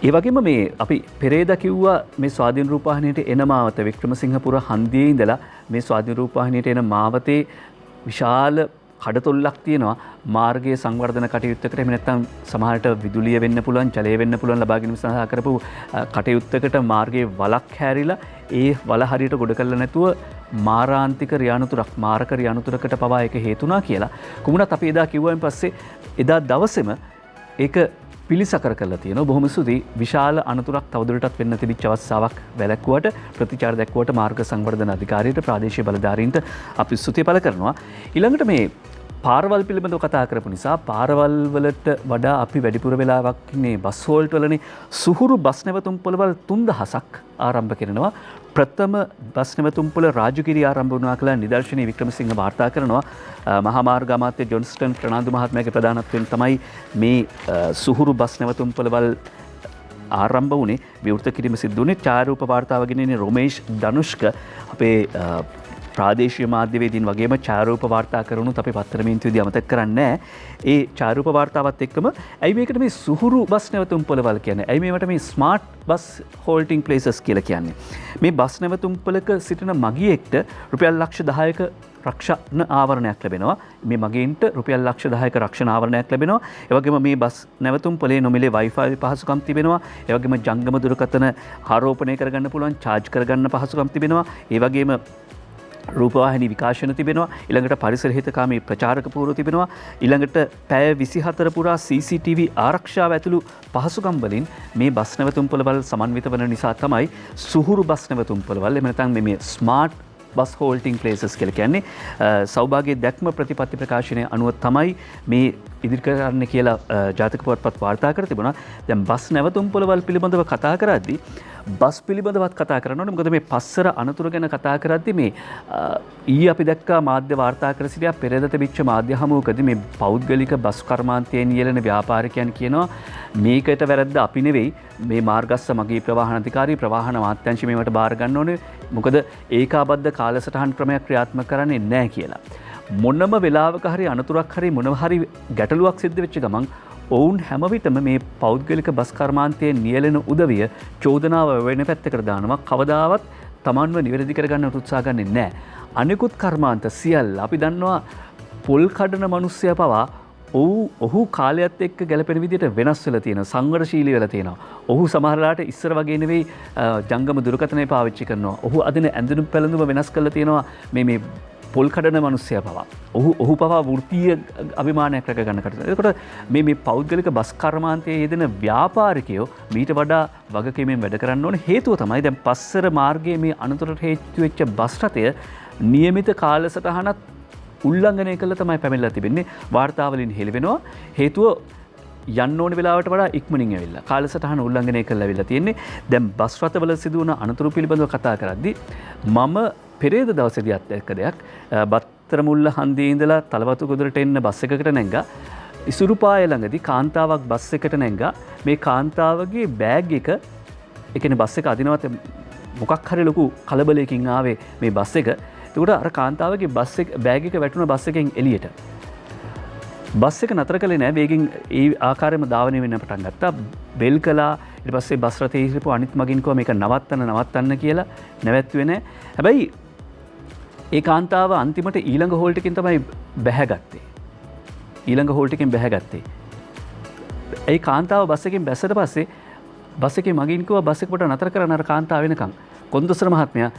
ඒ වගේම මේ අපි පෙරේදා කිව්වා මේ ස්වාධීන රූපවාහිනියට එන මාවත වික්‍රමසිංහපුර හන්දියේ ඉඳලා මේ ස්වාධීන රූපවාහිනියට එන මාවතේ විශාල කඩතොල්ලක් තියෙනවා මාර්ගයේ සංවර්ධන කටයුත්තකට. එහෙම නැත්නම් සමහරට විදුලිය වෙන්න පුළුවන්, ජලය වෙන්න පුළුවන් ලබා ගැනීම සඳහා කරපු කටයුත්තකට මාර්ගයේ වලක් හැරිලා ඒ වල හරියට ගොඩ කරලා නැතුව මාරාන්තික රියානුතුරක්, මාරක රියානුතුරකට පවා ඒක හේතුණා කියලා. කොමුණත් අපි එදා කිව්වයින් පස්සේ එදා දවසේම ඒක පිළිසකර කරලා තියෙනවා. බොහොම ස්තුතියි. විශාල අනතුරක් තවදුරටත් වෙන්න තිබිච්ච අවස්ථාවක් වැළැක්වුවට, ප්‍රතිචාර දැක්වුවට මාර්ග සංවර්ධන අධිකාරියට, ප්‍රාදේශීය බලධාරීන්ට අපි ස්තුතිය පළ කරනවා. ඊළඟට මේ පාරවල් පිළිබඳව කතා කරපු නිසා පාරවල් වලට වඩා අපි වැඩිපුර වෙලාවක් ඉන්නේ බස් හෝල්ට් වලනේ. සුහුරු බස් නැවතුම් පොළවල් 3000ක් ආරම්භ කරනවා. ප්‍රථම බස් නැවතුම් පොළ රාජගිරිය ආරම්භ වුණා කියලා නිදර්ශනීය වික්‍රමසිංහ වාර්තා කරනවා. මහා මාර්ග අමාත්‍ය ජොන්ස්ටන් ප්‍රනාන්දු මහත්මයාගේ ප්‍රධානත්වයෙන් තමයි මේ සුහුරු බස් නැවතුම් පොළවල් ආරම්භ වුණේ. විවෘත කිරීම සිදු වුණේ ඡායාරූප වාර්තාව ගෙනෙන්නේ රොමේෂ් ධනුෂ්ක අපේ ප්‍රාදේශීය මාධ්‍යවේදීන් වගේම ඡායාරූප වාර්තා කරනුත් අපි පත්තර මීන්තුවේදී අමතක කරන්නේ ඒ ඡායාරූප වාර්තාවත් එක්කම ඇයි මේකට මේ සුහුරු බස් නැවතුම් පොළවල් කියන්නේ? ඇයි මේවට මේ ස්මාර්ට් බස් හෝල්ටිං ප්ලේසස් කියලා කියන්නේ? මේ බස් නැවතුම් පොළක සිටින මගියෙක්ට රුපියල් ලක්ෂ 10ක රක්ෂණ ආවරණයක් ලැබෙනවා. මේ මගීන්ට රුපියල් ලක්ෂ 10ක රක්ෂණ ආවරණයක් ලැබෙනවා. ඒ වගේම මේ බස් නැවතුම් පොලේ නොමිලේ Wi-Fi පහසුකම් තිබෙනවා. ඒ වගේම ජංගම දුරකථන ආරෝපණය කරගන්න පුළුවන්, චාර්ජ් කරගන්න පහසුකම් තිබෙනවා. ඒ වගේම රූපවාහිනී විකාශන තිබෙනවා. ඊළඟට පරිසර හිතකාමී ප්‍රචාරක පුවරු තිබෙනවා. ඊළඟට පැය 24 පුරා CCTV ආරක්ෂාව ඇතුළු පහසුකම් වලින් මේ බස් නැවතුම් පොළවල් සමන්විත වන නිසා තමයි සුහුරු බස් නැවතුම් පොළවල් එහෙම නැත්නම් මේ ස්මාර්ට් බස් හෝල්ටිං ප්ලේසස් කියලා කියන්නේ. සෞභාග්‍ය දැක්ම ප්‍රතිපත්ති ප්‍රකාශනය අනුව තමයි මේ ඉදිරි කරන්න කියලා ජාතක පුවත්පත් වාර්තා කර තිබුණා. දැන් බස් නැවතුම් පොළවල් පිළිබඳව කතා කරද්දී බස් පිළිබඳවත් කතා කරන්න ඕනේ. මොකද මේ පස්සර අනතුර ගැන කතා කරද්දී මේ ඊයේ අපි දැක්කා මාධ්‍ය වාර්තා කර සිටියා පෙරේද තිබිච්ච මාධ්‍ය හමුවකදී මේ පෞද්ගලික බස් කර්මාන්තයෙන් යෙලෙන ව්‍යාපාරිකයන් කියනවා මේකට වැරද්ද අපි නෙවෙයි, මේ මාර්ගස්ස මගී ප්‍රවාහන අධිකාරී ප්‍රවාහන අමාත්‍යාංශය මේවට බාර ගන්න ඕනේ. මොකද ඒකාබද්ධ කාලසටහන් ක්‍රමයක් ක්‍රියාත්මක කරන්නේ නැහැ කියලා. මොනම වෙලාවක හරි අනතුරක් හරි මොනම හරි ගැටලුවක් සිද්ධ වෙච්ච ගමන් ඔවුන් හැම විටම මේ පෞද්ගලික බස් කර්මාන්තයේ නියැලෙන උදවිය චෝදනාව වෙන පැත්තකට දානවා. කවදාවත් Tamanව නිවැරදි කරගන්න උත්සාහ ගන්නෙ නැහැ. අනිකුත් කර්මාන්ත සියල්ල අපි දන්නවා පොල් කඩන මිනිස්සයා පවා ඔහු කාලයත් එක්ක ගැලපෙන විදිහට වෙනස් වෙලා තියෙනවා, සංවරශීලී වෙලා තියෙනවා. ඔහු සමහරලාට ඉස්සර වගේ නෙවෙයි ජංගම දුරකථනය පාවිච්චි කරනවා. ඔහු අදින ඇඳුම් පැළඳුම වෙනස් කරලා තියෙනවා මේ පොල් කඩන මිනිස්සයා පවා. ඔහු පවා වෘත්තීය අභිමානයක් රැක ගන්න කටයුතු. ඒකට මේ පෞද්ගලික බස් කර්මාන්තයේ යෙදෙන ව්‍යාපාරිකයෝ මීට වඩා වගකීමෙන් වැඩ කරන්න ඕනේ. හේතුව තමයි දැන් පස්සර මාර්ගයේ මේ අනතුරට හේතු වෙච්ච බස් රථය નિયમિત කාලසටහනක් උල්ලංඝනය කළා තමයි පැමිණලා තිබෙන්නේ. වාර්තාවලින් හෙළිවෙනවා. හේතුව යන්න ඕන වෙලාවට වඩා ඉක්මනින් ඇවිල්ලා කාලසටහන උල්ලංඝනය කරලා ඇවිල්ලා තියෙන්නේ. දැන් බස් රථවල සිදුවන අනතුරු පිළිබඳව කතා කරද්දී මම පෙරේද දවසේදී අත්දැක්ක දෙයක්. බත්තරමුල්ල හන්දියේ ඉඳලා තලවතු ගොඩට එන්න බස් එකකට නැංගා. ඉසුරුපාය ළඟදී කාන්තාවක් බස් එකට නැංගා මේ කාන්තාවගේ බෑග් එක ඒ කියන්නේ බස් එක අදිනවත් මොකක් හරි ලොකු කලබලයකින් ආවේ මේ බස් එක. ඒකට අර කාන්තාවගේ බස් එක බෑග් එක වැටුණ බස් එකෙන් එළියට. බස් එක නතර කළේ නැහැ. වේගෙන් ඒ ආකාරයෙන්ම ධාවනය වෙන්න පටන් ගත්තා. බෙල් කළා. ඊට පස්සේ බස් රථයේ හිටපු අනිත් මගින් කිව්වා මේක නවත්තන්න කියලා. නැවැත්තුවේ නැහැ. හැබැයි ඒ කාන්තාව අන්තිමට ඊළඟ හෝල්ට් එකකින් තමයි බැහැගත්තේ. ඊළඟ හෝල්ට් එකෙන් බැහැගත්තේ. ඒ කාන්තාව බස් එකෙන් බැස්සට පස්සේ බස් එකේ මගින් කිව්වා බස් එක පොඩ නතර කරන්න අර කාන්තාව වෙනකන්. කොන්දොස්තර මහත්මයා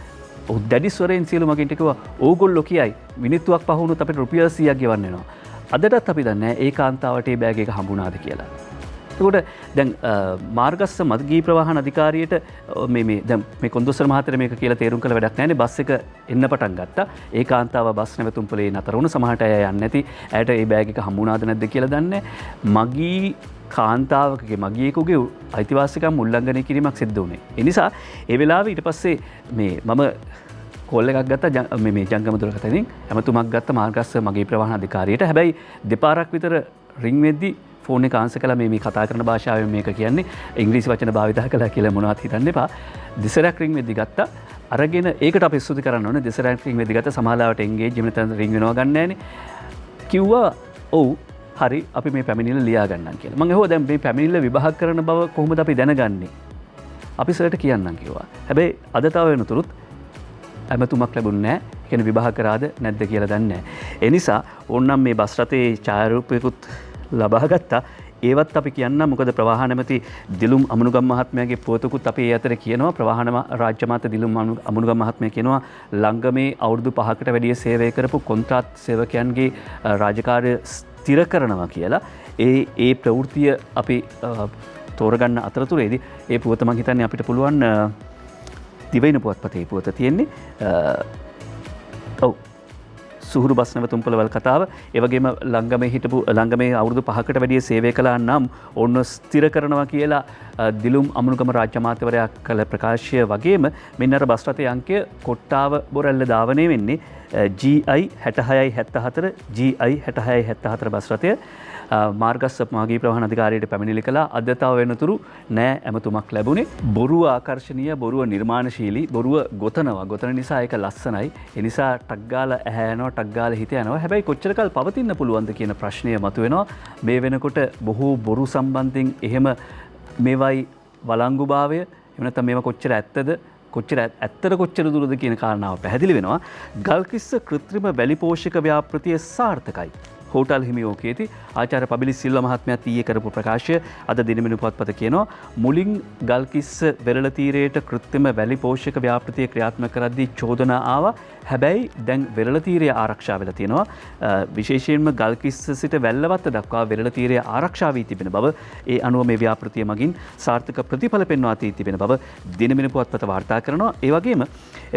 ඔහු දැඩි ස්වරයෙන් සියලු මගින්ට කිව්වා ඕගොල්ලෝ කියයි මිනිත්තුවක් පහ වුණොත් අපිට රුපියල් 100ක් ගෙවන්න වෙනවා. අදටත් අපි දන්නේ නැහැ ඒ කාන්තාවට ඒ බෑග් එක හම්බුණාද කියලා. එතකොට දැන් මාර්ගස්ස මත්ගී ප්‍රවාහන අධිකාරියට දැන් මේ කොන්දොස්තර මහත්තයා මේක කියලා තේරුම් කළ වැඩක් නැහැ නේ. බස් එක එන්න පටන් ගත්තා. ඒ කාන්තාව බස් නැවතුම් පොලේ නතර වුණ සමහරට අය යන්නේ නැති. ඇයට ඒ බෑග් එක හම්බුණාද නැද්ද කියලා දන්නේ මගී කාන්තාවකගේ මගියෙකුගේ අයිතිවාසිකම් උල්ලංඝනය කිරීමක් සිද්ධ වුණේ. ඒ නිසා ඒ වෙලාවේ ඊට පස්සේ මම කෝල් එකක් ගත්තා මේ ජංගම දුරකථනයෙන් ඇමතුමක් ගත්ත මාර්ගස්ස මගේ ප්‍රවාහන අධිකාරියට. හැබැයි දෙපාරක් විතර රින් වෙද්දි ෆෝන් එක ආන්සර් කළා මේ කතා කරන භාෂාවෙන් මේක කියන්නේ ඉංග්‍රීසි වචන භාවිත කළා කියලා මොනවත් හිතන්න එපා. දෙසරක් රින් වෙද්දි ගත්තා. අරගෙන ඒකට අපි ස්තුති කරන්න ඕනේ. දෙසරක් රින් වෙද්දි ගත්තා. සමාලාවට එන්ගේජ් වෙන තැන රින් වෙනවා ගන්න නැහනේ. කිව්වා ඔව් හරි අපි මේ පැමිණිල්ල ලියා ගන්නම් කියලා. මම ඇහුවා දැන් මේ පැමිණිල්ල විභාග කරන බව කොහොමද අපි දැනගන්නේ? අපි සර්ට කියන්නම් කිව්වා. හැබැයි අද තව වෙනතුරුත් ඇමතුමක් ලැබුණේ නැහැ. ඒ කියන්නේ විභාග කරාද නැද්ද කියලා දන්නේ නැහැ. ඒ නිසා ඕන්නම් මේ බස් රථයේ ඡායාරූපයකුත් ලබා ගත්තා. ඒවත් අපි කියන්නම් මොකද ප්‍රවාහන ඇමති දිලුම් අමනුගම් මහත්මයාගේ පුවතකුත් අපි ඒ අතර කියනවා ප්‍රවාහන රාජ්‍ය මාත්‍ය දිලුම් අමනුගම් මහත්මයා කියනවා ළංගමේ අවුරුදු 5කට වැඩිය සේවය කරපු කොන්ත්‍රාත් සේවකයන්ගේ රාජකාරිය ස්ථිර කරනවා කියලා. ඒ ප්‍රවෘත්තිය අපි තෝරගන්න අතරතුරේදී ඒ පුවත මම හිතන්නේ අපිට පුළුවන් දිවයින පුවත්පතේ පුවත තියෙන්නේ. ඔව් සුහුරු බස් නැවතුම්පළවල් කතාව. ඒ වගේම ළංගමේ අවුරුදු 5කට වැඩිය සේවය කළා නම් ඔන්න ස්ථිර කරනවා කියලා දිලුම් අමනුගම රාජ්‍ය අමාත්‍යවරයා කළ ප්‍රකාශය වගේම මෙන්න අර බස් රථයේ අංකය කොට්ටාව බොරැල්ල ධාවනය වෙන්නේ GI 6674 GI 6674 බස් රථය මාර්ගස්ස මාර්ගී ප්‍රවාහන අධිකාරියට පැමිණිලි කළා. අද තව වෙනතුරු නෑ ඇමතුමක් ලැබුණේ. බොරුව ආකර්ශනීය, බොරුව නිර්මාණශීලී, බොරුව ගොතනවා. ගොතන නිසා ඒක ලස්සනයි. ඒ නිසා ටක් ගාලා ඇහැ යනවා, ටක් ගාලා හිත යනවා. හැබැයි කොච්චර කල් පවතින්න පුළුවන්ද කියන ප්‍රශ්නය මතුවෙනවා. මේ වෙනකොට බොහෝ බොරු සම්බන්ධයෙන් එහෙම මේවයි වළංගුභාවය එහෙම නැත්නම් මේවා කොච්චර ඇත්තද කොච්චර දුරද කියන කාරණාව පැහැදිලි වෙනවා. ගල්කිස්ස කෘත්‍රිම වැලි පෝෂක ව්‍යාපෘතිය සාර්ථකයි. හෝටල් හිමියෝ කියති ආචාර්ය පබිලි සිල්වා මහත්මයා ඊයේ කරපු ප්‍රකාශය අද දිනමිනු පුවත්පත කියනවා මුලින් ගල්කිස්ස වෙරළ තීරයට කෘත්‍රිම වැලි පෝෂක ව්‍යාපෘතිය ක්‍රියාත්මක කරද්දී චෝදනා ආවා. හැබැයි දැන් වෙරළ තීරය ආරක්ෂා වෙලා තියෙනවා. විශේෂයෙන්ම ගල්කිස්ස සිට වැල්ලවත්ත දක්වා වෙරළ තීරය ආරක්ෂා වී තිබෙන බව ඒ අනුව මේ ව්‍යාපෘතිය මගින් සාර්ථක ප්‍රතිඵල පෙන්වා තිබෙන බව දිනමිනු පුවත්පත වාර්තා කරනවා. ඒ වගේම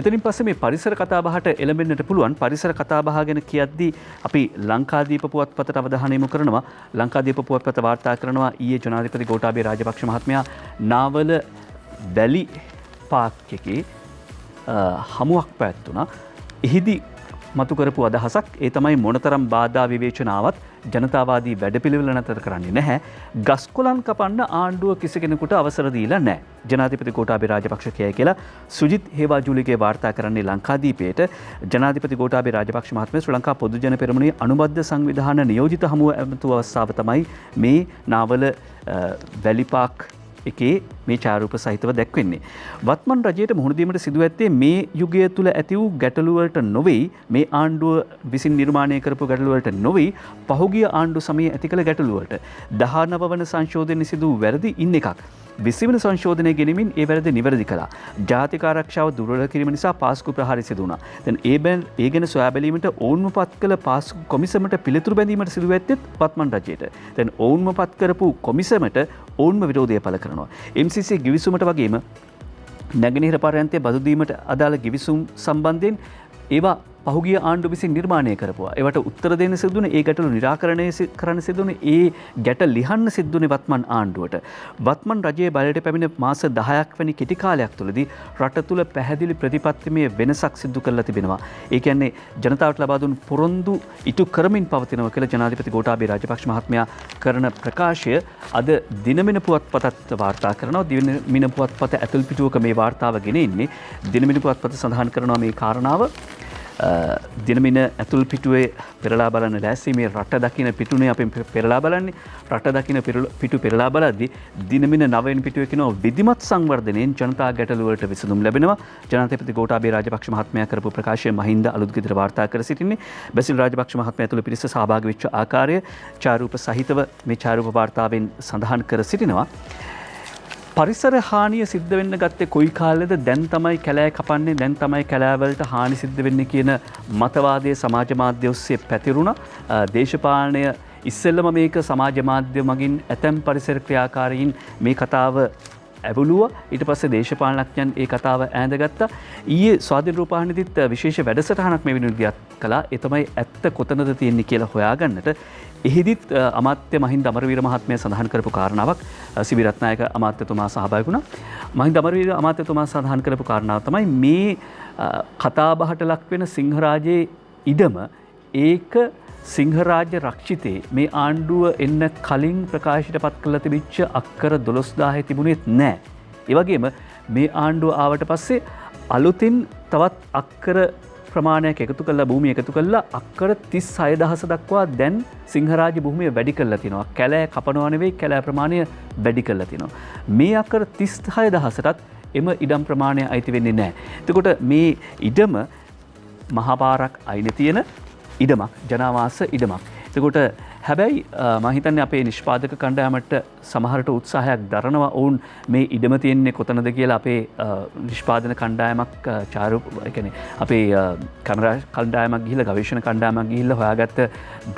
එතනින් පස්සේ මේ පරිසර කතාබහට එළඹෙන්නට පුළුවන්. පරිසර කතාබහ ගැන කියද්දී අපි ලංකාදීප පුවත්පතට අවධානය යොමු කරනවා. ලංකාදීප පුවත්පත වාර්තා කරනවා ඊයේ ජනාධිපති ගෝඨාභය රාජපක්ෂ මහත්මයා නාවල වැලි පාක් එකේ හමුවක් පැවැත්වුණා. එහිදී මතු කරපු අදහසක් ඒ තමයි මොනතරම් බාධා විවේචනාවත් ජනතාවාදී වැඩපිළිවෙල නතර කරන්නේ නැහැ. ගස්කොලන් කපන්න ආණ්ඩුව කිසි කෙනෙකුට අවසර දීලා නැහැ. ජනාධිපති ගෝඨාභය රාජපක්ෂ කියයි කියලා සුජිත් හේවාජුලිගේ වාර්තා කරන්නේ ලංකාදීපයට. ජනාධිපති ගෝඨාභය රාජපක්ෂ මහත්මයා ශ්‍රී ලංකා පොදු ජන පෙරමුණේ අනුබද්ධ සංවිධාන නියෝජිත හමුව ඇමතු අවස්ථාව තමයි මේ නාවල වැලිපාක් එකේ මේ ඡායාරූප සහිතව දැක්වෙන්නේ. වත්මන් රජයට මුහුණ දීමට සිදු ඇත්තේ මේ යුගය තුල ඇති වූ ගැටලු වලට නොවේ, මේ ආණ්ඩුව විසින් නිර්මාණය කරපු ගැටලු වලට නොවේ, පහුගිය ආණ්ඩු සමයේ ඇති කළ ගැටලු වලට. 19 වන සංශෝධනයේ සිදු වූ වැරදි ඉන්න එකක්. 20 වන සංශෝධනය ගෙනමින් ඒ වැරදි නිවැරදි කළා. ජාතික ආරක්ෂාව දුර්වල කිරීම නිසා පාස්කු ප්‍රහාරය සිදු වුණා. දැන් ඒ ගැන සොයා බැලීමට ඔවුන්ම පත් කළ පාස්කු කොමිසමට පිළිතුරු බැඳීමට සිදු ඇත්තේ වත්මන් රජයට. දැන් ඔවුන්ම පත් කරපු කොමිසමට ඔවුන්ම විරෝධය පළ කරනවා. MCC ගිවිසුමට වගේම නැගෙනහිර පර්යන්තයේ බදු දීමට අදාළ ගිවිසුම් සම්බන්ධයෙන් ඒවා පහුගිය ආණ්ඩුව විසින් නිර්මාණය කරපුවා. ඒවට උත්තර දෙන්න සිදුනේ, ඒ ගැටලු निराකරණය කරන්න සිදුනේ, ඒ ගැට ලිහන්න සිදුනේ වත්මන් ආණ්ඩුවට. වත්මන් රජයේ බලයට පැමිණ මාස 10ක් වැනි කෙටි කාලයක් තුළදී රට තුළ පැහැදිලි ප්‍රතිපත්තිමය වෙනසක් සිදු කරලා තිබෙනවා. ඒ කියන්නේ ජනතාවට ලබා දුන් පොරොන්දු ඉටු කරමින් පවතිනවා කියලා ජනාධිපති ගෝඨාභය රාජපක්ෂ මහත්මයා කරන ප්‍රකාශය අද දිනමින පුවත්පතත් වාර්තා කරනවා. දිනමින පුවත්පත ඇතුල් පිටුවක මේ වාර්තාව ගෙන ඉන්නේ. දිනමින පුවත්පත සඳහන් කරනවා මේ කාරණාව. දිනමින ඇතුල් පිටුවේ පෙරලා බලන්න ලෑස්ති. මේ රට දකින පිටුනේ අපි පෙරලා බලන්නේ. රට දකින පිටු පෙරලා බලද්දී දිනමින 9 වෙනි පිටුවේ කියනවා විධිමත් සංවර්ධනයෙන් ජනතා ගැටළු වලට විසඳුම් ලැබෙනවා. ජනාධිපති ගෝඨාභය රාජපක්ෂ මහත්මයා කරපු ප්‍රකාශය මහින්ද අලුත්ගෙදර වාර්තා කර සිටින්නේ. බැසිල් රාජපක්ෂ මහත්මයා ඇතුළු පිරිස සහභාගී වෙච්ච ආකාරය ඡායාරූප සහිතව මේ ඡායාරූප වාර්තාවෙන් සඳහන් කර සිටිනවා. පරිසර හානිය සිද්ධ වෙන්න ගත්තේ කොයි කාලෙද? දැන් තමයි කැලෑ කපන්නේ, දැන් තමයි කැලෑවලට හානි සිද්ධ වෙන්නේ කියන මතවාදයේ සමාජ මාධ්‍ය ඔස්සේ පැතිරුණා. දේශපාලනය ඉස්සෙල්ලම මේක සමාජ මාධ්‍ය මගින් ඇතැම් පරිසර ක්‍රියාකාරීන් මේ කතාව ඇවුලුවා. ඊට පස්සේ දේශපාලනඥයන් ඒ කතාව ඈඳගත්තා. ඊයේ ස්වාධීන රූපවාහිනියේදීත් විශේෂ වැඩසටහනක් මේ වෙනුවෙන් කළා. ඒ තමයි ඇත්ත කොතනද තියෙන්නේ කියලා හොයාගන්නට. එහිදීත් අමාත්‍ය මහින්ද අමරවීර මහත්මයා සඳහන් කරපු කාරණාවක් සිවි රත්නායක අමාත්‍යතුමා සහභාගී වුණා. මහින්ද අමරවීර අමාත්‍යතුමා සඳහන් කරපු කාරණාව තමයි මේ කතාබහට ලක් වෙන සිංහරාජයේ ඉඩම ඒක සිංහරාජ්‍ය රක්ෂිතේ මේ ආණ්ඩුව එන්න කලින් ප්‍රකාශයට පත් කරලා තිබිච්ච අක්කර 12000 තිබුණෙත් නැහැ. ඒ වගේම මේ ආණ්ඩුව ආවට පස්සේ අලුතින් තවත් අක්කර ප්‍රමාණයක් එකතු කළා, භූමිය එකතු කළා අක්කර 36000 දක්වා දැන් සිංහරාජ්‍ය භූමිය වැඩි කරලා තිනවා. කැලෑ කපනවා නෙවෙයි, කැලෑ ප්‍රමාණය වැඩි කරලා තිනවා. මේ අක්කර 36000ටත් එම ඉඩම් ප්‍රමාණය අයිති වෙන්නේ නැහැ. එතකොට මේ ඉඩම මහපාරක් අයිනේ තියෙන ඉඩමක්, ජනාවාස ඉඩමක්. එතකොට හැබැයි මම හිතන්නේ අපේ නිෂ්පාදක කණ්ඩායමට සමහරට උත්සාහයක් දරනවා ඔවුන් මේ ඉඩම තියෙන්නේ කොතනද කියලා. අපේ නිෂ්පාදන කණ්ඩායමක් කියන්නේ අපේ කැමරා කණ්ඩායමක් ගිහිල්ලා, ගවේෂණ කණ්ඩායමක් ගිහිල්ලා හොයාගත්ත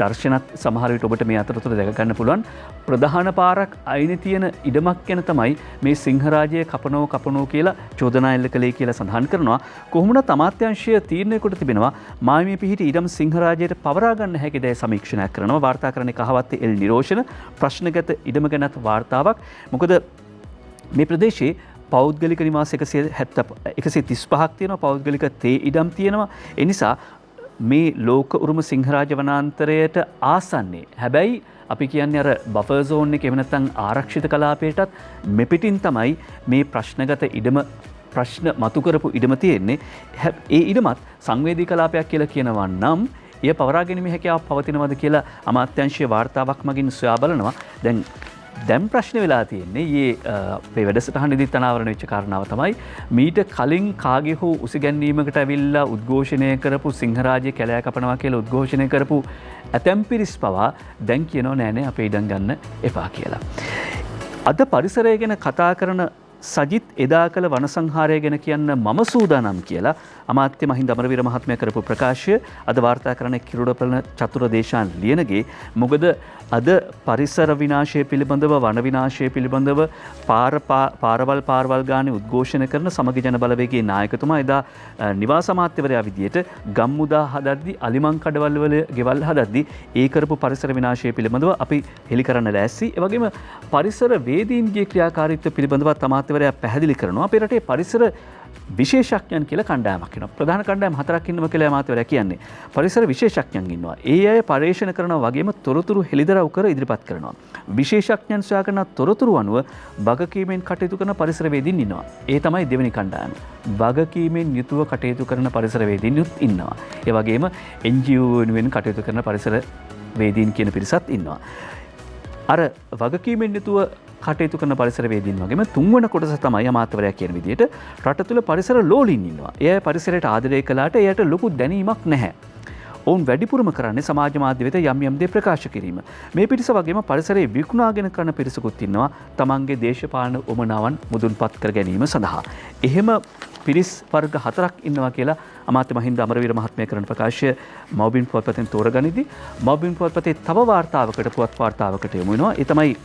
දර්ශනත් සමහර විට ඔබට මේ අතරතුර දැක ගන්න පුළුවන්. ප්‍රධාන පාරක් අයිනේ තියෙන ඉඩමක් ගැන තමයි මේ සිංහරාජය කපනෝ කියලා චෝදනා එල්ල කළේ කියලා සඳහන් කරනවා. කොහොමුණත් අමාත්‍යාංශය තීරණය කොට තිබෙනවා මායිමේ පිහිටි ඉඩම් සිංහරාජයට පවරා ගන්න හැකි දේ සමීක්ෂණයක් කරනවා. වාර්තා කරන්නේ කහවත්තේ එල් නිරෝෂණ ප්‍රශ්නගත ඉඩම ගැනත් වාර්තාවක්. මොකද මේ ප්‍රදේශයේ පෞද්ගලික නිවාස 135ක් තියෙනවා, පෞද්ගලික තේ ඉඩම් තියෙනවා. ඒ නිසා මේ ලෝක උරුම සිංහරාජ වනාන්තරයට ආසන්නේ. හැබැයි අපි කියන්නේ අර බෆර් සෝන් එකේ එහෙම නැත්නම් ආරක්ෂිත කලාපයටත් මෙපිටින් තමයි මේ ප්‍රශ්නගත ඉඩම ප්‍රශ්න මතු කරපු ඉඩම තියෙන්නේ. ඒ ඉඩමත් සංවේදී කලාපයක් කියලා කියනවා නම් එය පවරා ගැනීමේ හැකියාව පවතිනවද කියලා අමාත්‍යාංශීය වාර්තාවක් මගින් සොයා බලනවා. දැන් ප්‍රශ්න වෙලා තියෙන්නේ මේ වැඩසටහනේදී අනාවරණය වෙච්ච කාරණාව තමයි මීට කලින් කාගේ හෝ උසිගැන්වීමකට ඇවිල්ලා උද්ඝෝෂණය කරපු සිංහරාජය කැලෑ කපනවා කියලා උද්ඝෝෂණය කරපු ඇතැම් පිරිස් පවා දැන් කියනවා නෑ නෑ අපේ ඉඩම් ගන්න එපා කියලා. අද පරිසරය ගැන කතා කරන සජිත් එදා කළ වන සංහාරය ගැන කියන්න මම සූදානම් කියලා අමාත්‍ය මහින්ද අමරවීර මහත්මයා කරපු ප්‍රකාශය අද වාර්තා කරන කිරුඩපළන චතුර දේශාන් ලියනගේ. මොකද අද පරිසර විනාශය පිළිබඳව, වන විනාශය පිළිබඳව පාරවල් ගානේ උද්ඝෝෂණ කරන සමගි ජන බලවේගයේ නායකතුමා එදා නිවාස අමාත්‍යවරයා විදියට ගම්මුදා හදද්දී, අලිමං කඩවල් වල ගෙවල් හදද්දී ඒ කරපු පරිසර විනාශය පිළිබඳව අපි හෙළි කරන්න ලෑස්ති. ඒ වගේම පරිසර වේදීන්ගේ ක්‍රියාකාරීත්වය පිළිබඳව අමාත්‍යවරයා පැහැදිලි කරනවා. අපේ රටේ පරිසර විශේෂඥයන් කියලා කණ්ඩායමක් ඉන්නවා. ප්‍රධාන කණ්ඩායම් 4ක් ඉන්නවා කියලා අමාත්‍යවරයා කියන්නේ. පරිසර විශේෂඥයන් ඉන්නවා. ඒ අය පර්යේෂණ කරනවා වගේම තොරතුරු හෙළිදරව් කර ඉදිරිපත් කරනවා. විශේෂඥයන් සොයා කරන තොරතුරු අනුව වගකීමෙන් කටයුතු කරන පරිසරවේදීන් ඉන්නවා. ඒ තමයි දෙවෙනි කණ්ඩායම. වගකීමෙන් යුතුව කටයුතු කරන පරිසරවේදීන් ඉන්නවා. ඒ වගේම NGO වෙනුවෙන් කටයුතු කරන පරිසරවේදීන් කියන පිරිසත් ඉන්නවා. අර වගකීමෙන් යුතුව කටයුතු කරන පරිසරවේදීන් වගේම තුන්වන කොටස තමයි අමාත්‍යවරයා කියන විදිහට රට තුළ පරිසර ලෝලීන් ඉන්නවා. එය පරිසරයට ආදරය කළාට එයට ලොකු දැනීමක් නැහැ. ඔවුන් වැඩිපුරම කරන්නේ සමාජ මාධ්‍ය වෙත යම් දේ ප්‍රකාශ කිරීම. මේ පිරිස වගේම පරිසරයේ විකුණාගෙන කරන පිරිසකුත් ඉන්නවා තමන්ගේ දේශපාලන උමනාවන් මුදුන්පත් කර ගැනීම සඳහා. එහෙම පිරිස් වර්ග 4ක් ඉන්නවා කියලා අමාත්‍ය මහින්ද අමරවීර මහත්මයා කරන ප්‍රකාශය මව්බිම් පුවත්පතෙන් තෝරගනිද්දී මව්බිම් පුවත්පතේ තව වාර්තාවකට පුවත් වාර්තාවකට යොමු වෙනවා. ඒ තමයි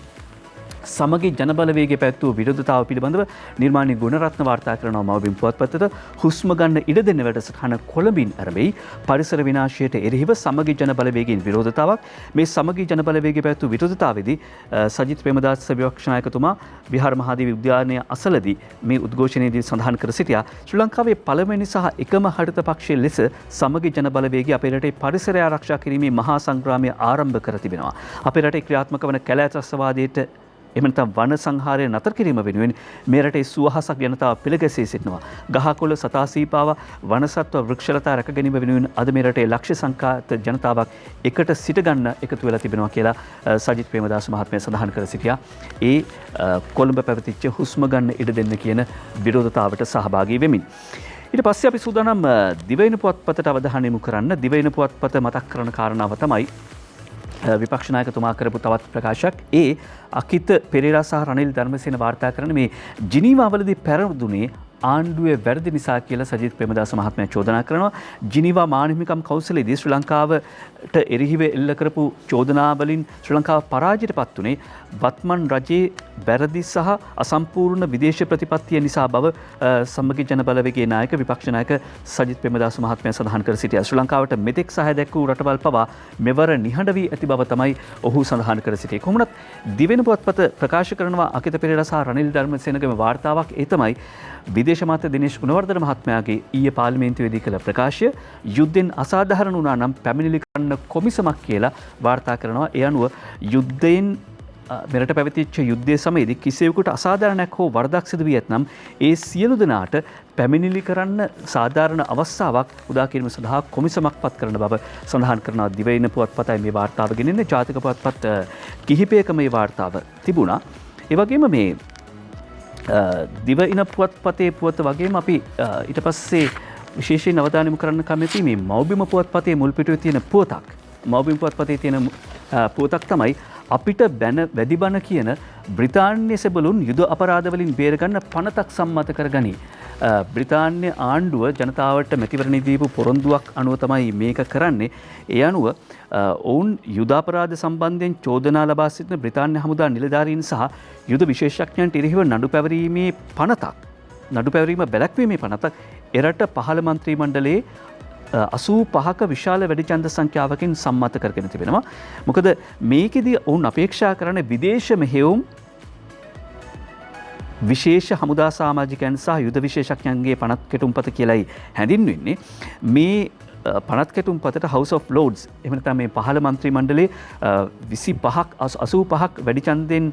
සමගි ජනබලවේගයේ පැවැත් විරෝධතාව පිළිබඳව නිර්මාණී ගුණරත්න වාර්තා කරනවා මවබිම් පුවත්පතට. හුස්ම ගන්න ඉඩ දෙන්න වැඩසටහන කොළඹින් ආරම්භයි. පරිසර විනාශයට එරෙහිව සමගි ජනබලවේගයෙන් විරෝධතාවක්. මේ සමගි ජනබලවේගයේ පැවැත් විරෝධතාවේදී සජිත් ප්‍රේමදාස විපක්ෂ නායකතුමා විහාර මහදේවි උද්‍යානයේ අසලදී මේ උද්ඝෝෂණයේදී සඳහන් කර සිටියා. ශ්‍රී ලංකාවේ පළමුවෙනි සහ එකම හරිත පක්ෂයේ ලෙස සමගි ජනබලවේගය අපේ රටේ පරිසරය ආරක්ෂා කිරීමේ මහා සංග්‍රාමය ආරම්භ කර තිබෙනවා. අපේ රටේ ක්‍රියාත්මක වන කැලෑත්‍රස්වාදයට එම නැත්නම් වන සංහාරය නතර කිරීම වෙනුවෙන් මේ රටේ සුවහසක් ජනතාව පිළිගැසී සිටිනවා. ගහකොළ සතාසීපාව වනසත්ව වෘක්ෂලතා රැක ගැනීම වෙනුවෙන් අද මේ රටේ ලක්ෂ සංඛ්‍යාත ජනතාවක් එකට සිට ගන්න එකතු වෙලා තිබෙනවා කියලා සජිත් ප්‍රේමදාස මහත්මයා සඳහන් කර සිටියා. ඒ කොළඹ පැවතිච්ච හුස්ම ගන්න ඉඩ දෙන්න කියන විරෝධතාවට සහභාගී වෙමින්. ඊට පස්සේ අපි සූදානම් දිවයින පුවත්පතට අවධානය යොමු කරන්න. දිවයින පුවත්පත මතක් කරන කාරණාව තමයි විපක්ෂ නායකතුමා කරපු තවත් ප්‍රකාශයක්. ඒ අකිත පෙරේරා සහ රනිල් ධර්මසේන වාර්තා කරන මේ ජිනීවාවලදී පැරදුනේ ආණ්ඩුවේ වැරදි නිසා කියලා සජිත් ප්‍රේමදාස මහත්මයා චෝදනා කරනවා. ජිනීවා මානව හිමිකම් කෞන්සිලයේදී ශ්‍රී ලංකාවට එරෙහිව එල්ල කරපු චෝදනාවලින් ශ්‍රී ලංකාව පරාජයටපත් උනේ වත්මන් රජයේ වැරදි සහ අසම්පූර්ණ විදේශ ප්‍රතිපත්තිය නිසා බව සමගි ජන බලවේගයේ නායක විපක්ෂ නායක සජිත් ප්‍රේමදාස මහත්මයා සඳහන් කර සිටියා. ශ්‍රී ලංකාවට මෙතෙක් සහාය දැක්වූ රටවල් පවා මෙවර නිහඬ වී ඇති බව තමයි ඔහු සඳහන් කර සිටියේ. කොහොමවත් දිවෙන පුවත්පත ප්‍රකාශ කරනවා අකිත පෙරේරා සහ රනිල් ධර්මසේනගේ වාර්තාවක්. ඒ තමයි විදේශ මාත්‍ය දිනේෂ් ගුණවර්ධන මහත්මයාගේ ඊයේ පාර්ලිමේන්තුවේදී කළ ප්‍රකාශය යුද්ධෙන් අසාධාරණ වුණා නම් පැමිණිලි කරන්න කොමිසමක් කියලා වාර්තා කරනවා. ඒ අනුව යුද්ධයෙන් මෙරට පැවතිච්ච යුද්ධය සමයේදී කිසිවෙකුට අසාධාරණයක් හෝ වරදක් සිදු වී ඇතනම් ඒ සියලු දෙනාට පැමිණිලි කරන්න සාධාරණ අවස්ථාවක් උදා කිරීම සඳහා කොමිසමක් පත් කරන බව සඳහන් කරනවා. දිවයින පුවත්පතයි මේ වාර්තාව ගෙනෙන්නේ. ජාතික පුවත්පත් කිහිපයක මේ වාර්තාව තිබුණා. ඒ වගේම මේ දිවයින පුවත්පතේ පුවත වගේම අපි ඊට පස්සේ විශේෂයෙන් අවධානය යොමු කරන්න කැමති මේ මව්බිම පුවත්පතේ මුල් පිටුවේ තියෙන පුවතක්. මව්බිම පුවත්පතේ තියෙන පුවතක් තමයි අපිට බැන වැඩි බන කියන බ්‍රිතාන්‍ය සෙබළුන් යුද අපරාධවලින් බේරගන්න පනතක් සම්මත කරගනී. බ්‍රිතාන්‍ය ආණ්ඩුව ජනතාවට මැතිවරණයේ දීපු පොරොන්දුවක් අනුව තමයි මේක කරන්නේ. ඒ අනුව ඔවුන් යුද අපරාධ සම්බන්ධයෙන් චෝදනා ලබා සිටින බ්‍රිතාන්‍ය හමුදා නිලධාරීන් සහ යුද විශේෂඥයන්ට එරෙහිව නඩු පැවරීමේ පනතක් නඩු පැවරීම බැලැක්වීමේ පනතක් එරට පහළ මන්ත්‍රී මණ්ඩලයේ 85ක විශාල වැඩි ඡන්ද සංඛ්‍යාවකින් සම්මත කරගෙන තිබෙනවා. මොකද මේකෙදී ඔවුන් අපේක්ෂා කරන විදේශ මෙහෙයුම් විශේෂ හමුදා සමාජිකයන් සහ යුද විශේෂඥයන්ගේ පනත් කෙටුම්පත කියලායි හැඳින්වෙන්නේ. මේ පනත් කෙටුම්පතට House of Lords එහෙම නැත්නම් මේ පහළ මන්ත්‍රී මණ්ඩලයේ 85ක් වැඩි ඡන්දෙන්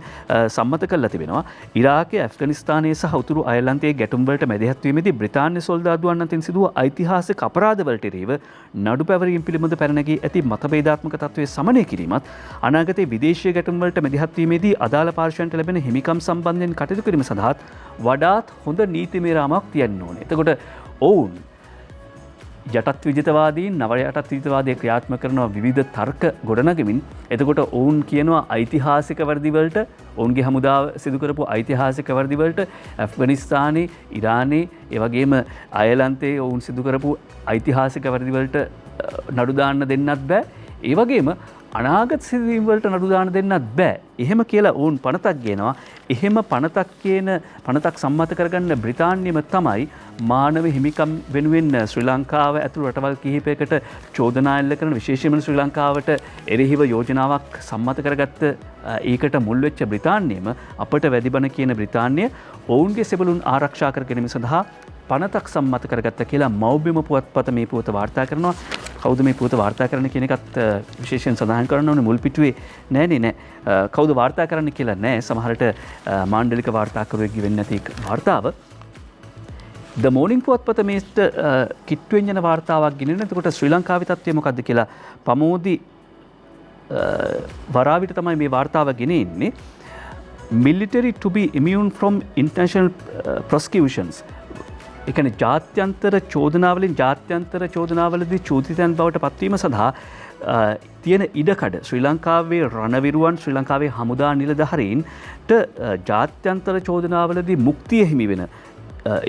සම්මත කරලා තිබෙනවා. ඉරාකයේ, ඇෆ්ගනිස්තානයේ සහ උතුරු අයර්ලන්තයේ ගැටුම් වලට මැදිහත් වීමේදී බ්‍රිතාන්‍ය සොල්දාදුවන් අතින් සිදුව ඓතිහාසික අපරාධ වලට එරෙහිව නඩු පැවරීම පිළිබඳ පැන නැගී ඇති මතභේදාත්මක තත්ත්වයේ සමනය කිරීමත් අනාගතයේ විදේශීය ගැටුම් වලට මැදිහත් වීමේදී අදාළ පාර්ශ්වයන්ට ලැබෙන හිමිකම් සම්බන්ධයෙන් කටයුතු කිරීම සඳහාත් වඩාත් හොඳ නීතිමය රාමයක් තියන්න ඕනේ. එතකොට ඔවුන් යටත් විජිතවාදීන් නව යටත් විජිතවාදය ක්‍රියාත්මක කරන විවිධ තර්ක ගොඩනගමින් එතකොට ඔවුන් කියනවා ඓතිහාසික වැරදි වලට ඔවුන්ගේ හමුදාව සිදු කරපු ඓතිහාසික වැරදි වලට ඇෆ්ගනිස්තානයේ, ඉරානයේ, ඒ වගේම අයර්ලන්තයේ ඔවුන් සිදු කරපු ඓතිහාසික වැරදි වලට නඩු දාන්න දෙන්නත් බෑ. ඒ වගේම අනාගත සිදුවීම් වලට නඩු දාන්න දෙන්නත් බෑ. එහෙම කියලා ඔවුන් පනතක් ගේනවා. එහෙම පනතක් සම්මත කරගන්න බ්‍රිතාන්‍යම තමයි මානව හිමිකම් වෙනුවෙන් ශ්‍රී ලංකාව ඇතුළු රටවල් කිහිපයකට චෝදනා එල්ල කරන විශේෂයෙන්ම ශ්‍රී ලංකාවට එරෙහිව යෝජනාවක් සම්මත කරගත්ත ඒකට මුල් වෙච්ච බ්‍රිතාන්‍යම අපට වැඩිබන කියන බ්‍රිතාන්‍ය ඔවුන්ගේ සෙබළුන් ආරක්ෂා කර ගැනීම සඳහා පනතක් සම්මත කරගත්ත කියලා මව්බිම පුවත්පත මේ පුවත වාර්තා කරනවා. කවුද මේ පුවත වාර්තා කරන්න කියන එකත් විශේෂයෙන් සඳහන් කරන්න ඕනේ. මුල් පිටුවේ නෑ. කවුද වාර්තා කරන්න කියලා නෑ. සමහරට මාණ්ඩලික වාර්තාකරුවෙක්ගේ වෙන්නේ නැති වාර්තාව. ද මෝනිින් පුවත්පත මේට කිට්ටුවෙන් යන වාර්තාවක් ගෙනෙන. එතකොට ශ්‍රී ලංකාවේ තත්ත්වය මොකක්ද කියලා පමෝදි වරාවිට තමයි මේ වාර්තාව ගෙනෙන්නේ. military to be immune from international prosecutions. ඒ කියන්නේ ජාත්‍යන්තර චෝදනාවලදී චෝදිතයන් බවට පත්වීම සඳහා තියෙන ඉඩකඩ ශ්‍රී ලංකාවේ රණවිරුවන් ශ්‍රී ලංකාවේ හමුදා නිලධාරීන්ට ජාත්‍යන්තර චෝදනාවලදී මුක්තිය හිමි වෙන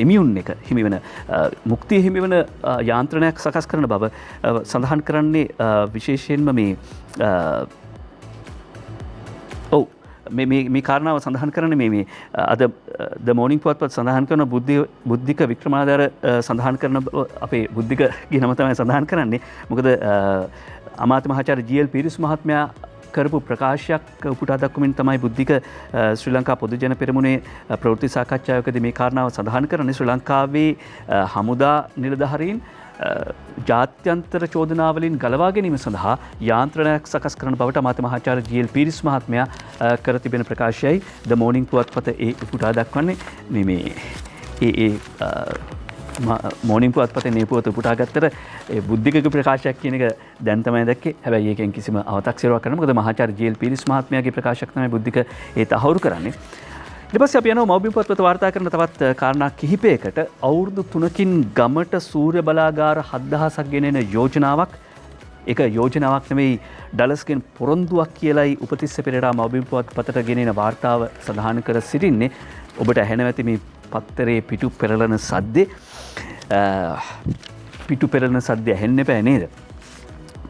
ඉමියුන් එක හිමි වෙන මුක්තිය හිමි වෙන යාන්ත්‍රණයක් සකස් කරන බව සඳහන් කරන්නේ විශේෂයෙන්ම මේ මේ කාරණාව සඳහන් කරන්නේ මේ අද ද මෝර්නිං පුවත්පත් සඳහන් කරන බුද්ධික වික්‍රමාදාර සඳහන් කරන අපේ බුද්ධික ගිනම තමයි සඳහන් කරන්නේ. මොකද අමාත්‍ය මහාචාර්ය ජී.එල්. පීරිස් මහත්මයා කරපු ප්‍රකාශයක් උපුටා දක්වමින් තමයි බුද්ධික ශ්‍රී ලංකා පොදු ජන පෙරමුණේ ප්‍රවෘත්ති සාකච්ඡාවකදී මේ කාරණාව සඳහන් කරන්නේ. ශ්‍රී ලංකාවේ හමුදා නිලධාරීන් ජාත්‍යන්තර චෝදනාවලින් ගලවා ගැනීම සඳහා යාන්ත්‍රණයක් සකස් කරන බවට අමාත්‍ය මහාචාර්ය ජී.එල්. පීරිස් මහත්මයා කර තිබෙන ප්‍රකාශයයි ද මෝර්නිං පුවත්පත උපුටා දක්වන්නේ. මේ මෝර්නිං පුවත්පතේ මේ පුවත උපුටා ගත්තට බුද්ධිකගේ ප්‍රකාශයක් කියන එක දැන් තමයි දැක්කේ. හැබැයි ඒකෙන් කිසිම අව탁සිරුවක් කරන්න මොකද මහාචාර්ය ජී.එල්. පීරිස් මහත්මයාගේ ප්‍රකාශයක් තමයි බුද්ධික තහවුරු කරන්නේ. ඊට පස්සේ අපි යනවා මව්බිම් පුවත්පත වාර්තා කරන තවත් කාරණා කිහිපයකට. අවුරුදු 3කින් ගමට සූර්ය බලාගාර 7000ක් ගෙනෙන යෝජනාවක්. ඒක යෝජනාවක් නෙවෙයි ඩලස්ගෙන් පොරොන්දුවක් කියලයි උපතිස්ස පෙරේරා මව්බිම් පුවත්පතට ගෙනෙන වාර්තාව සඳහන් කර සිටින්නේ. ඔබට ඇහෙනව ඇති මේ පත්තරේ පිටු පෙරළන සද්දේ. පිටු පෙරළන සද්දය ඇහෙන්න එපා නේද?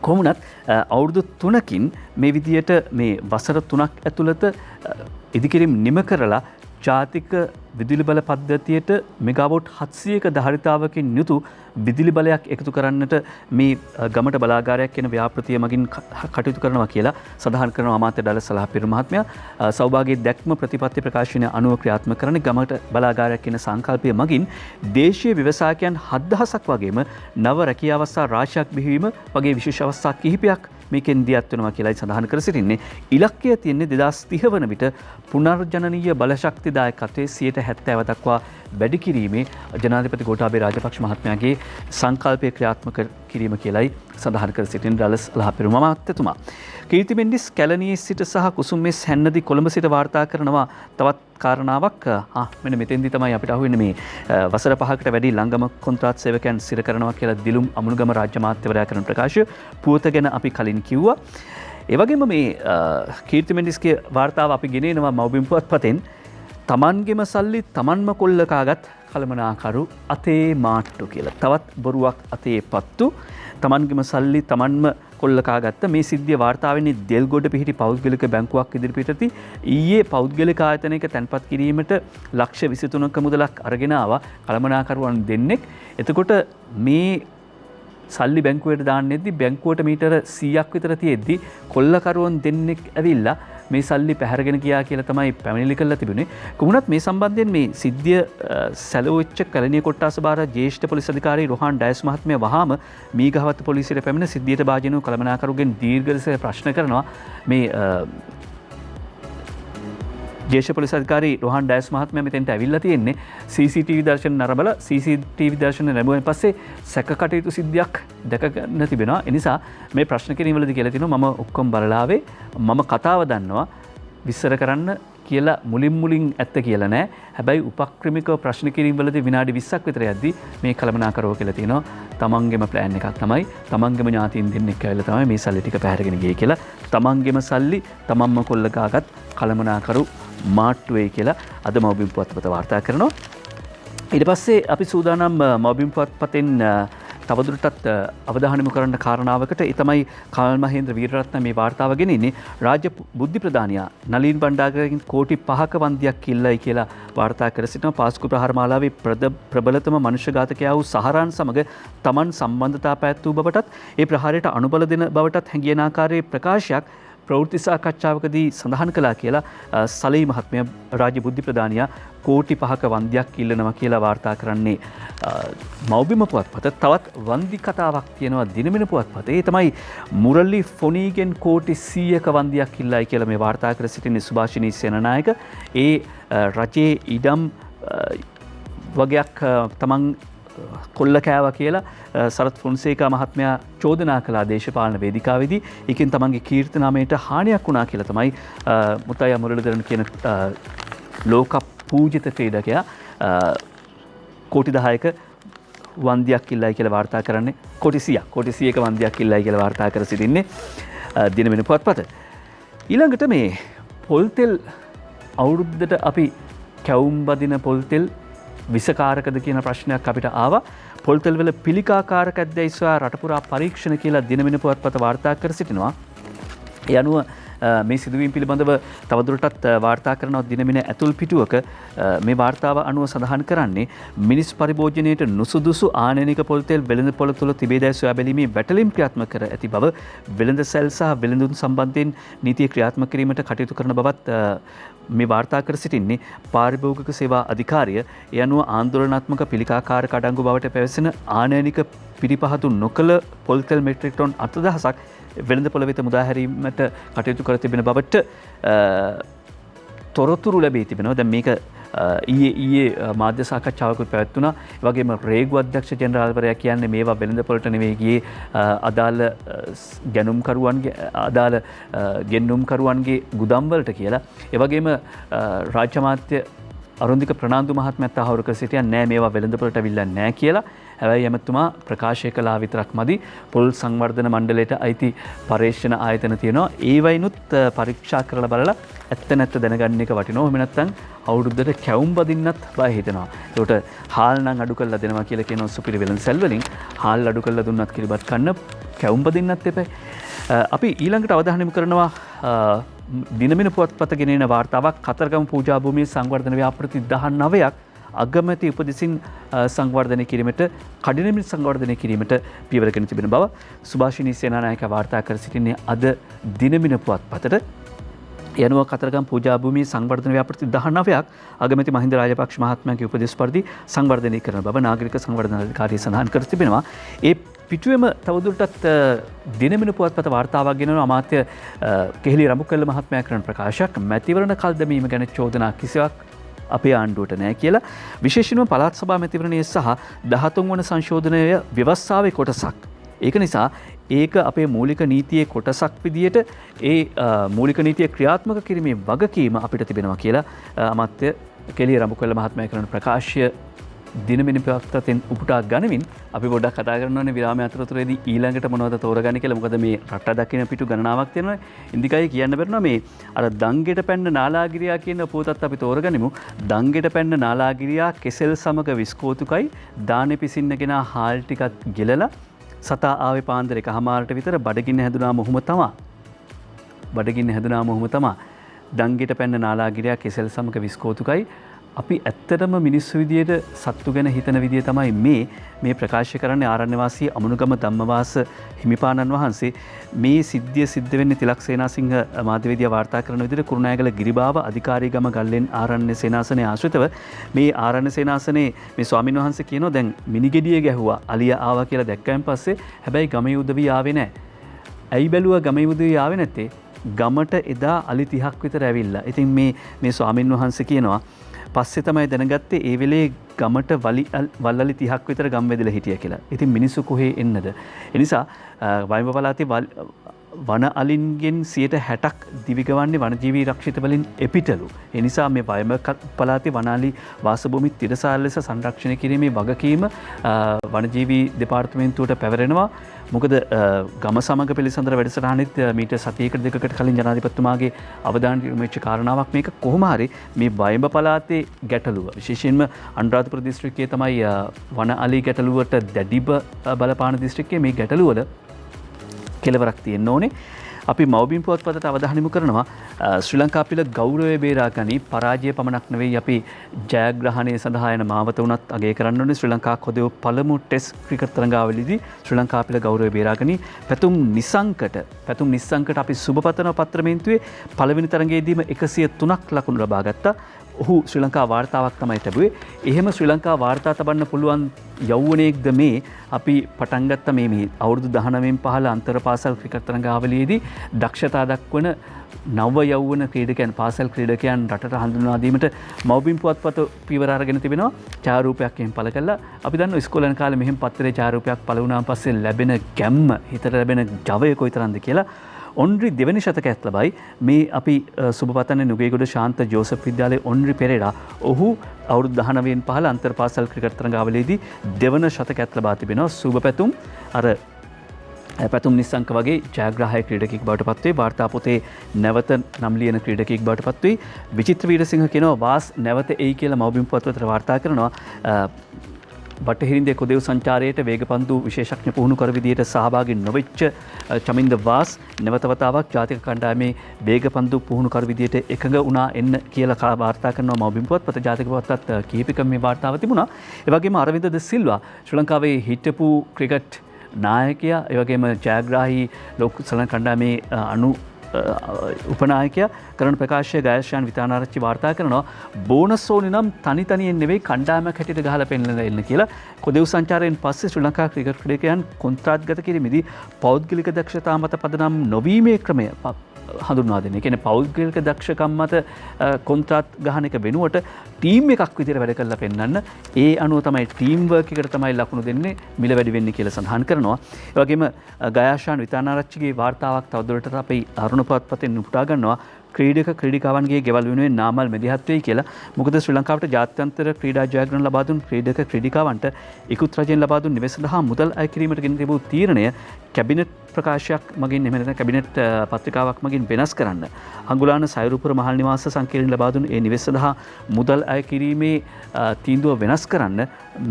කොහොමුණත් අවුරුදු 3කින් මේ විදියට මේ වසර 3ක් ඇතුළත ඉදිකිරීම් නිම කරලා ජාතික විදුලි බල පද්ධතියට මෙගාවොට් 700ක ධාරිතාවකින් යුතු විදුලි බලයක් එකතු කරන්නට මේ ගමට බලාගාරයක් කියන ව්‍යාපෘතිය මගින් කටයුතු කරනවා කියලා සඳහන් කරන අමාත්‍ය ඩලස් සලහපිරු මහත්මයා. සෞභාග්‍ය දැක්ම ප්‍රතිපත්ති ප්‍රකාශනය අනුව ක්‍රියාත්මක කරන ගමට බලාගාරයක් කියන සංකල්පය මගින් දේශීය ව්‍යවසායකයන් 7000ක් වගේම නව රැකියා අවස්ථා රාශියක් බිහිවීම වගේ විශේෂ අවස්ථා කිහිපයක් මේකෙන් දියත් වෙනවා කියලායි සඳහන් කර සිටින්නේ. ඉලක්කය තියෙන්නේ 2030 වන විට පුනර්ජනනීය බලශක්ති දායකත්වයේ 70% දක්වා වැඩි කිරීමේ ජනාධිපති ගෝඨාභය රාජපක්ෂ මහත්මයාගේ සංකල්පය ක්‍රියාත්මක කිරීම කියලායි සඳහන් කර සිටින ඩලස් ලහපිරු මහත්මයා. කීර්ති මෙන්ඩිස් කැලණියේ සිට සහ කුසුම්මේ හැන්නදී කොළඹ සිට වාර්තා කරනවා තවත් කාරණාවක්. මෙන්න මෙතෙන්දී තමයි අපිට අහුවෙන්නේ මේ වසර 5කට වැඩි ලංගම කොන්ත්‍රාත් සේවකයන් සිර කරනවා කියලා දිලුම් අමුණුගම රාජ්‍ය මාත්‍යවරයා කරන ප්‍රකාශය පුවත ගැන අපි කලින් කිව්වා. ඒ වගේම මේ කීර්ති මෙන්ඩිස්ගේ වාර්තාව අපි ගෙනෙනවා මව්බිම් පුවත්පතෙන්. තමන්ගෙම සල්ලි තමන්ම කොල්ල කාගත් කළමනාකරු අතේ මාට්ටු කියලා. තවත් බොරුවක් අතේ පත්තු. තමන්ගෙම සල්ලි තමන්ම කොල්ල කාගත්ත මේ සිද්ධිය වාර්තා වෙන්නේ දෙල්ගොඩ පිහිටි පෞද්ගලික බැංකුවක් ඉදිරිපිටති ඊයේ පෞද්ගලික ආයතනයක තැන්පත් කිරීමට ලක්ෂ 23ක මුදලක් අරගෙන ආවා කළමනාකරුවන් දෙන්නෙක්. එතකොට මේ සල්ලි බැංකුවට දාන්නෙද්දි බැංකුවට මීටර 100ක් විතර තියෙද්දි කොල්ලකරුවන් දෙන්නෙක් ඇවිල්ලා මේ සල්ලි පැහැරගෙන ගියා කියලා තමයි පැමිණිලි කරලා තිබුණේ. කොහොමුණත් මේ සම්බන්ධයෙන් මේ සිද්ධිය සැලොවෙච්ච කැලණිය කොට්ටාස භාර ජ්‍යෙෂ්ඨ පොලිස් අධිකාරී රොහාන් ඩයස් මහත්මයා වහාම මීගහවත්ත පොලිසියට පැමිණ සිද්ධියට භාජන වූ කළමනාකරුගෙන් දීර්ඝලෙස ප්‍රශ්න කරනවා. මේ ජ්‍යෙෂ්ඨ පොලිස් අධිකාරී රොහාන් ඩයස් මහත්මයා මෙතෙන්ට ඇවිල්ලා තියෙන්නේ CCTV දර්ශන නරඹලා CCTV දර්ශන ලැබුවෙන් පස්සේ සැකකටයුතු සිද්ධියක් දැක ගන්න තිබෙනවා. ඒ නිසා මේ ප්‍රශ්න කිරීමවලදී කියලා තිනවා මම ඔක්කොම බලලා ආවේ මම කතාව දන්නවා විස්තර කරන්න කියලා මුලින් ඇත්ත කියලා නෑ. හැබැයි උපක්‍රමිකව ප්‍රශ්න කිරීමවලදී විනාඩි 20ක් විතර යද්දී මේ කළමනාකරුවෝ කියලා තිනවා තමන්ගේම ප්ලෑන් එකක් තමයි තමන්ගේම ඥාතීන් දෙන්නෙක් ඇවිල්ලා තමයි මේ සල්ලි ටික පැහැරගෙන ගියේ කියලා. තමන්ගේම සල්ලි තමන්ම කොල්ල ගාගත් කළමනාකරු මාට්ටුවේ කියලා අද මව්බිම් පුවත්පත වාර්තා කරනවා. ඊට පස්සේ අපි සූදානම් මව්බිම් පුවත්පතෙන් තවදුරටත් අවධානය යොමු කරන්න කාරණාවකට ඒ තමයි කමල් මහේන්ද්‍ර වීරරත්න මේ වාර්තාව ගෙනෙන්නේ. රාජ්‍ය බුද්ධි ප්‍රධානියා නලින් බණ්ඩාරගෙන් කෝටි 5ක වන්දියක් ඉල්ලයි කියලා වාර්තා කර සිටිනවා. පාස්කු ප්‍රහාර මාලාවේ ප්‍රබලතම මනුෂ්‍ය ඝාතකයා වූ සහරාන් සමග තමන් සම්බන්ධතා පැවැත්වූ බවටත් ඒ ප්‍රහාරයට අනුබල දෙන බවටත් හැඟියන ආකාරයේ ප්‍රකාශයක් ප්‍රවෘත්ති සාකච්ඡාවකදී සඳහන් කළා කියලා සලී මහත්මයා රාජ්‍ය බුද්ධි ප්‍රධානියා කෝටි 5ක වන්දියක් ඉල්ලනවා කියලා වාර්තා කරන්නේ මව්බිම පුවත්පත. තවත් වන්දි කතාවක් තියෙනවා දිනමින පුවත්පතේ. ඒ තමයි මුරලි ෆොනීගෙන් කෝටි 100ක වන්දියක් ඉල්ලයි කියලා මේ වාර්තා කර සිටින්නේ සුභාෂිනී සේනනායක. ඒ රජයේ ඉඩම් වගයක් තමන් කොල්ල කෑවා කියලා සරත් ෆොන්සේකා මහත්මයා චෝදනා කළා දේශපාලන වේදිකාවේදී. ඒකෙන් තමන්ගේ කීර්තිනාමයට හානියක් වුණා කියලා තමයි මුතයා මුරලිදරන් කියන ලෝක පූජිත ක්‍රීඩකයා කෝටි 10ක වන්දියක් ඉල්ලයි කියලා වාර්තා කරන්නේ. කෝටි 100ක වන්දියක් ඉල්ලයි කියලා වාර්තා කර සිටින්නේ දිනමින පුවත්පත. ඊළඟට මේ පොල්තෙල් අවුරුද්දට අපි කැවුම් බදින පොල්තෙල් විසකාරකද කියන ප්‍රශ්නයක් අපිට ආවා. පොල්තෙල් වල පිළිකාකාරක ඇද්දැයි සොයා රටපුරා පරීක්ෂණ කියලා දිනමින පුවත්පත වාර්තා කර සිටිනවා. ඒ අනුව මේ සිදුවීම් පිළිබඳව තවදුරටත් වාර්තා කරනවා දිනමින ඇතුල් පිටුවක. මේ වාර්තාව අනුව සඳහන් කරන්නේ මිනිස් පරිභෝජනයට නුසුදුසු ආනයනික පොල් තෙල් වෙළඳ පොළ තුළ තිබේදැයි සොයා බැලීමේ වැටලීම් ක්‍රියාත්මක කර ඇති බව වෙළඳ සැල් සහ වෙළඳුන් සම්බන්ධයෙන් නීතිය ක්‍රියාත්මක කිරීමට කටයුතු කරන බවත් මේ වාර්තා කර සිටින්නේ පාරිභෝගික සේවා අධිකාරිය. ඒ අනුව ආන්දෝලනාත්මක පිළිකාකාරක අඩංගු බවට පැවසෙන ආනයනික පිරිපහතු නොකළ පොල් තෙල් මෙට්‍රික් ටොන් 8000ක් වෙළඳ පොළ වෙත මුදා හැරීමට කටයුතු කර තිබෙන බවට තොරතුරු ලැබී තිබෙනවා. දැන් මේක ඊයේ මාධ්‍ය සාකච්ඡාවකුත් පැවැත්වුණා. ඒ වගේම රේගු අධ්‍යක්ෂ ජෙනරාල්වරයා කියන්නේ මේවා වෙළඳ පොළට නෙවෙයි ගියේ අදාළ ගැනුම්කරුවන්ගේ අදාළ ගෙන්නුම්කරුවන්ගේ ගුදම් වලට කියලා. ඒ වගේම රාජ්‍ය අමාත්‍ය අරුන්දික ප්‍රනාන්දු මහත්මයා තහවුරු කර සිටියා නෑ මේවා වෙළඳ පොළට අවිල්ලා නෑ කියලා. හැබැයි එමෙතුමා ප්‍රකාශය කළා විතරක් මදි. පොල් සංවර්ධන මණ්ඩලයට අයිති පරීක්ෂණ ආයතන තියෙනවා. ඒවයිනුත් පරීක්ෂා කරලා බලලා ඇත්ත නැත්ත දැනගන්න එක වටිනවා. එහෙම නැත්නම් අවුරුද්දට කැවුම් බදින්නත් බය හිතෙනවා. ඒකට හාල් නම් අඩු කරලා දෙනවා කියලා කියනවා සුපිරි වෙළඳ සැල් වලින්. හාල් අඩු කරලා දුන්නත් කිරිබත් කන්න කැවුම් බදින්නත් එපයි. අපි ඊළඟට අවධානය යොමු කරනවා දිනමින පුවත්පත ගෙනෙන වාර්තාවක් කතරගම පූජා භූමියේ සංවර්ධන ව්‍යාපෘති 19ක් අගමැති උපදෙසින් සංවර්ධනය කිරීමට කඩිනමින් සංවර්ධනය කිරීමට පියවරගෙන තිබෙන බව සුභාෂිනී සේනානායක වාර්තා කර සිටින්නේ අද දිනමින පුවත්පතට. යනුව කතරගම පූජා භූමියේ සංවර්ධන ව්‍යාපෘති 19ක් අගමැති මහින්ද රාජපක්ෂ මහත්මයාගේ උපදෙස් පරිදි සංවර්ධනය කරන බව නාගරික සංවර්ධන අධිකාරිය සඳහන් කර තිබෙනවා. ඒ පිටුවේම තවදුරටත් දිනමින පුවත්පත වාර්තාවක් ගෙනන අමාත්‍ය කෙහෙලි රඹුකැල්ල මහත්මයා කරන ප්‍රකාශයක් මැතිවරණ කල් දැමීම ගැන චෝදනා කිසිවක් අපේ ආණ්ඩුවට නෑ කියලා. විශේෂයෙන්ම පළාත් සභා මැතිවරණයේ සහ 13 වන සංශෝධනය ව්‍යවස්ථාවේ කොටසක්. ඒක නිසා ඒක අපේ මූලික නීතියේ කොටසක් විදියට ඒ මූලික නීතිය ක්‍රියාත්මක කිරීමේ වගකීම අපිට තිබෙනවා කියලා අමාත්‍ය කෙහෙලි රඹුකැල්ල මහත්මයා කරන ප්‍රකාශය දිනමින පුවත්පතෙන් උපුටා ගනිමින් අපි පොඩ්ඩක් කතා කරන්න ඕනේ විරාමයේ අතරතුරේදී ඊළඟට මොනවද තෝරගන්නේ කියලා. මොකද මේ රට දකින්න පිටු ගණනාවක් තියෙනවා. ඉන්දිකයි කියන්න බැරිනවා මේ අර දංගෙට පැන්න නාලාගිරියා කියන පොතත් අපි තෝරගනිමු. දංගෙට පැන්න නාලාගිරියා කෙසෙල් සමග විස්කෝතුකයි දානෙ පිසින්නගෙන හාල් ටිකක් ගෙලලා සතා ආවේ පාන්දර 1:00ට විතර බඩගින්න හැදුනා මොහොම තමා. බඩගින්න හැදුනා මොහොම තමා. දංගෙට පැන්න නාලාගිරියා කෙසෙල් සමග විස්කෝතුකයි අපි ඇත්තටම මිනිස්සු විදියට සත්තු ගැන හිතන විදිය තමයි මේ ප්‍රකාශ කරන්නේ ආරණ්‍යවාසී අමනුගම ධම්මවාස හිමිපාණන් වහන්සේ. මේ සිද්ධිය සිද්ධ වෙන්නේ තිලක් සේනාසිංහ මාධ්‍යවේදියා වාර්තා කරන විදිහට කුරුණෑගල ගිරිබාව අධිකාරීගම ගල්ලෙන් ආරණ්‍ය සේනාසනයේ ආශ්‍රිතව මේ ආරණ්‍ය සේනාසනයේ මේ ස්වාමීන් වහන්සේ කියනවා දැන් මිනිගෙඩිය ගැහුවා අලිය ආවා කියලා දැක්කයන් පස්සේ හැබැයි ගමේ උදවිය ආවේ නැහැ. ඇයි බැලුවා ගමේ උදවිය ආවේ නැත්තේ? ගමට එදා අලි 30ක් විතර ඇවිල්ලා. ඉතින් මේ ස්වාමීන් වහන්සේ කියනවා පස්සේ තමයි දැනගත්තේ ඒ වෙලේ ගමට වල්ලලි 30ක් විතර ගම් වැදිලා හිටියා කියලා. ඉතින් මිනිස්සු කොහේ එන්නද? ඒ නිසා වයිඹ පළාතේ වන අලින්ගෙන් 60%ක් දිවිගවන්නේ වනජීවී රක්ෂිත වලින් එපිටලු. ඒ නිසා මේ වයිඹ පළාතේ වනාලි වාසභූමි තිරසාල ලෙස සංරක්ෂණය කිරීමේ වගකීම වනජීවී දෙපාර්තමේන්තුවට පැවරෙනවා. මොකද ගම සමග පිළිසඳර වැඩසටහනෙත් මීට සතියකට දෙකකට කලින් ජනාධිපතිතුමාගේ අවධානයට යොමු වෙච්ච කාරණාවක් මේක. කොහොම හරි මේ වයිඹ පළාතේ ගැටලුව විශේෂයෙන්ම අනුරාධපුර දිස්ත්‍රික්කයේ තමයි වන අලි ගැටලුවට දැඩිව බලපාන දිස්ත්‍රික්කයේ මේ ගැටලුවල කෙලවරක් තියෙන්න ඕනේ. අපි මව්බිම් පුවත්පතට අවධානය යොමු කරනවා ශ්‍රී ලංකා පිළ ගෞරවය බේරා ගනි පරාජය පමණක් නෙවෙයි අපි ජයග්‍රහණය සඳහා යන මාවත උනත් අගය කරන්න ඕනේ. ශ්‍රී ලංකා කොදෙව් පළමු ටෙස්ට් ක්‍රිකට් තරඟාවලියේදී ශ්‍රී ලංකා පිළ ගෞරවය බේරා ගනි. පැතුම් නිසංකට අපි සුබපතන පත්‍රමේන්තුවේ පළවෙනි තරඟයේදීම 103ක් ලකුණු ලබා ගත්තා. ඔහු ශ්‍රී ලංකා වාර්තාවක් තමයි ලැබුවේ. එහෙම ශ්‍රී ලංකා වාර්තා තබන්න පුළුවන් යෞවනයෙක්ද මේ අපි පටන් ගත්ත මේ අවුරුදු 19න් පහළ අන්තර පාසල් ක්‍රිකට් තරඟාවලියේදී දක්ෂතා දක්වන නව යෞවන ක්‍රීඩකයන් පාසල් ක්‍රීඩකයන් රටට හඳුන්වා දීමට මව්බිම් පුවත්පත පියවර අරගෙන තිබෙනවා. ඡායාරූපයක් එහෙම පළ කළා. අපි දන්නවා ඉස්කෝලේ යන කාලේ මෙහෙම පත්‍රයේ ඡායාරූපයක් පළ වුණාන් පස්සේ ලැබෙන ගැම්ම හිතට ලැබෙන ජවය කොයිතරම්ද කියලා. ඔන්රි දෙවැනි ශතකයත් ලබයි. මේ අපි සුබපතන්නේ නුගේගොඩ ශාන්ත ජෝසප් විද්‍යාලයේ ඔන්රි පෙරේරා. ඔහු අවුරුදු 19න් පහළ අන්තර් පාසල් ක්‍රිකට් තරඟාවලියේදී දෙවන ශතකයත් ලබා තිබෙනවා. සුබ පැතුම් අර පැතුම් නිස්සංක වගේ ජයග්‍රාහක ක්‍රීඩකෙක් බවට පත්වේ. වාර්තා පොතේ නැවත නම් ලියන ක්‍රීඩකෙක් බවට පත්වේ. විචිත්‍ර වීරසිංහ කියනවා වාස් නැවත එයි කියලා මව්බිම් පුවත්පතට වාර්තා කරනවා. බටහිරින්දේ කොදෙව් සංචාරයට වේගපන්දු විශේෂඥ පුහුණු කර විදියට සහභාගී නොවෙච්ච චමින්ද වාස් නැවතවතාවක් ජාතික කණ්ඩායමේ වේගපන්දු පුහුණු කර විදියට එකඟ වුණා එන්න කියලා වාර්තා කරනවා මව්බිම් පුවත්පත ජාතික පුවත්පත් කිහිපයක මේ වාර්තාව තිබුණා. ඒ වගේම අරවින්ද ද සිල්වා ශ්‍රී ලංකාවේ හිටපු ක්‍රිකට් නායකයා ඒ වගේම ජයග්‍රාහී ලෝක සලන කණ්ඩායමේ උපනායකයා කරන ප්‍රකාශය ගයශාන් විතානාරච්චි වාර්තා කරනවා බෝනස් ඕනි නම් තනියෙන් නෙවෙයි කණ්ඩායමක් හැටියට ගහලා පෙන්නලා එන්න කියලා. කොදෙව් සංචාරයෙන් පස්සේ ශ්‍රී ලංකා ක්‍රිකට් ක්‍රීඩකයන් කොන්ත්‍රාත්ගත කිරීමේදී පෞද්ගලික දක්ෂතා මත පදනම් නොවීමේ ක්‍රමය හඳුන්වා දෙන්නේ. ඒ කියන්නේ පෞද්ගලික දක්ෂකම් මත කොන්ත්‍රාත් ගහන එක වෙනුවට ටීම් එකක් විදිහට වැඩ කරලා පෙන්නන්න ඒ අනුව තමයි ටීම් වර්ක් එකට තමයි ලකුණු දෙන්නේ මිල වැඩි වෙන්නේ කියලා සඳහන් කරනවා. ඒ වගේම ගයාශාන් විතානාරච්චිගේ වාර්තාවක් තවදුරටත් අපේ අරුණ පුවත්පතෙන් උපුටා ගන්නවා. ක්‍රීඩිකාවන්ගේ ගෙවල් වෙනුවෙන් නාමල් මැදිහත් වෙයි කියලා. මොකද ශ්‍රී ලංකාවට ජාත්‍යන්තර ක්‍රීඩා ජයග්‍රහණ ලබා දුන් ක්‍රීඩිකාවන්ට ඉකුත් රජයෙන් ලබා දුන් නිවෙස් සඳහා මුදල් අය කිරීමට ගෙන තිබූ තීරණය කැබිනට් ප්‍රකාශයක් මගින් එහෙම නැත්නම් කැබිනට් පත්‍රිකාවක් මගින් වෙනස් කරන්න අඟුලාන සයරුපුර මහල් නිවාස සංකීර්ණයෙන් ලබා දුන් ඒ නිවෙස් සඳහා මුදල් අය කිරීමේ තීන්දුව වෙනස් කරන්න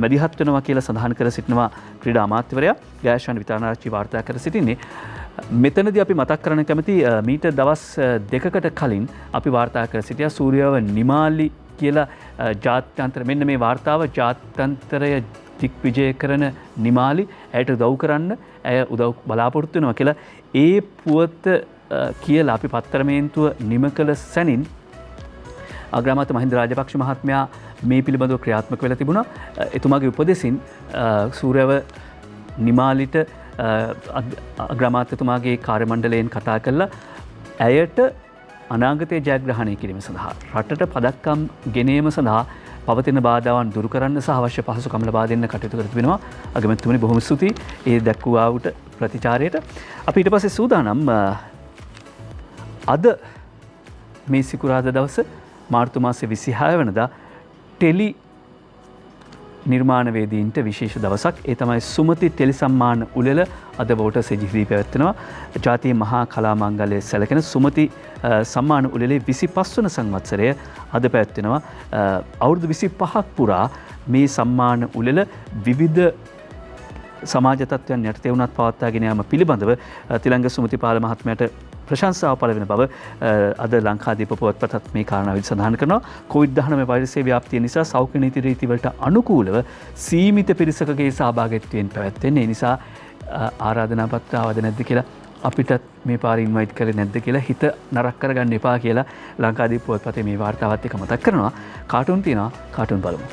මැදිහත් වෙනවා කියලා සඳහන් කර සිටිනවා ක්‍රීඩා අමාත්‍යවරයා ගයාශාන් විතානාරච්චි වාර්තා කර සිටින්නේ. මෙතනදී අපි මතක් කරන්න කැමති මීට දවස් දෙකකට කලින් අපි වාර්තා කර සිටියා සූර්යව නිමාලි කියලා ජාත්‍යන්තර මෙන්න මේ වාර්තාව ජාත්‍යන්තරය දිග්විජය කරන නිමාලි ඇයට උදව් කරන්න ඇය උදව් බලාපොරොත්තු වෙනවා කියලා ඒ පුවත කියලා අපි පත්තරමේන්තුව නිම කළ සැනින් අග්‍රාමාත්‍ය මහින්ද රාජපක්ෂ මහත්මයා මේ පිළිබඳව ක්‍රියාත්මක වෙලා තිබුණා. එතුමාගේ උපදෙසින් සූර්යව නිමාලිට අග්‍රාමාත්‍යතුමාගේ කාර්ය මණ්ඩලයෙන් කතා කරලා ඇයට අනාගතයේ ජයග්‍රහණය කිරීම සඳහා රටට පදක්කම් ගෙනීම සඳහා පවතින බාධාවන් දුරු කරන්න සහ අවශ්‍ය පහසුකම් ලබා දෙන්න කටයුතු කර තිබෙනවා. අගමැතිතුමනි බොහොම ස්තුතියි ඒ දැක්වුවාට ප්‍රතිචාරයට. අපි ඊට පස්සේ සූදානම් අද මේ සිකුරාදා දවස මාර්තු මාසේ 26 වෙනිදා ටෙලි නිර්මාණවේදීන්ට විශේෂ දවසක්. ඒ තමයි සුමති ටෙලි සම්මාන උළෙල අද වෝට සජිහිදී පැවැත්වෙනවා. ජාතිය මහා කලා මංගල්‍යය සැලකෙන සුමති සම්මාන උළෙලේ 25 වන සංවත්සරය අද පැවැත්වෙනවා. අවුරුදු 25ක් පුරා මේ සම්මාන උළෙල විවිධ සමාජ තත්ත්වයන් යටතේ වුණත් පවත්වාගෙන යාම පිළිබඳව තිලංග සුමතිපාල මහත්මයාට ප්‍රශංසාව පළ වෙන බව අද ලංකාදීප පුවත්පතත් මේ කාරණාව සඳහන් කරනවා. COVID-19 වෛරසයේ ව්‍යාප්තිය නිසා සෞඛ්‍ය නීති රීතිවලට අනුකූලව සීමිත පිරිසකගේ සහභාගීත්වයෙන් පැවැත්වෙන්නේ. ඒ නිසා ආරාධනා පත්‍ර ආවද නැද්ද කියලා අපිටත් මේ පාර ඉන්වයිට් කරේ නැද්ද කියලා හිත නරක කරගන්න එපා කියලා ලංකාදීප පුවත්පතේ මේ වාර්තාවත් එක්ක මතක් කරනවා. කාටුන් තියෙනවා කාටුන් බලමු.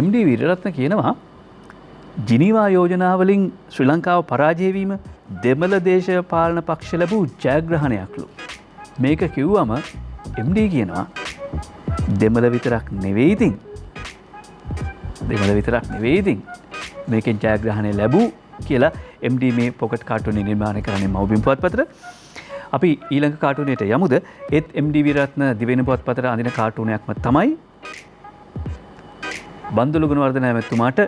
MD විරරත්න කියනවා ජිනීවා යෝජනාවලින් ශ්‍රී ලංකාව පරාජය වීම දෙමළ දේශපාලන පක්ෂ ලැබූ ජයග්‍රහණයක්ලු. මේක කිව්වම MD කියනවා දෙමළ විතරක් නෙවෙයි ඉතින්. දෙමළ විතරක් නෙවෙයි ඉතින්. මේකෙන් ජයග්‍රහණය ලැබූ කියලා MD මේ පොකට් කාටුනේ නිර්මාණය කරන්නේ මව්බිම් පුවත්පතට. අපි ඊළඟ කාටුනේට යමුද? ඒත් MD විරරත්න දිවෙන පුවත්පතට අඳින කාටුනයක්ම තමයි බන්දුලු ගුණවර්ධන ඇමතුමාට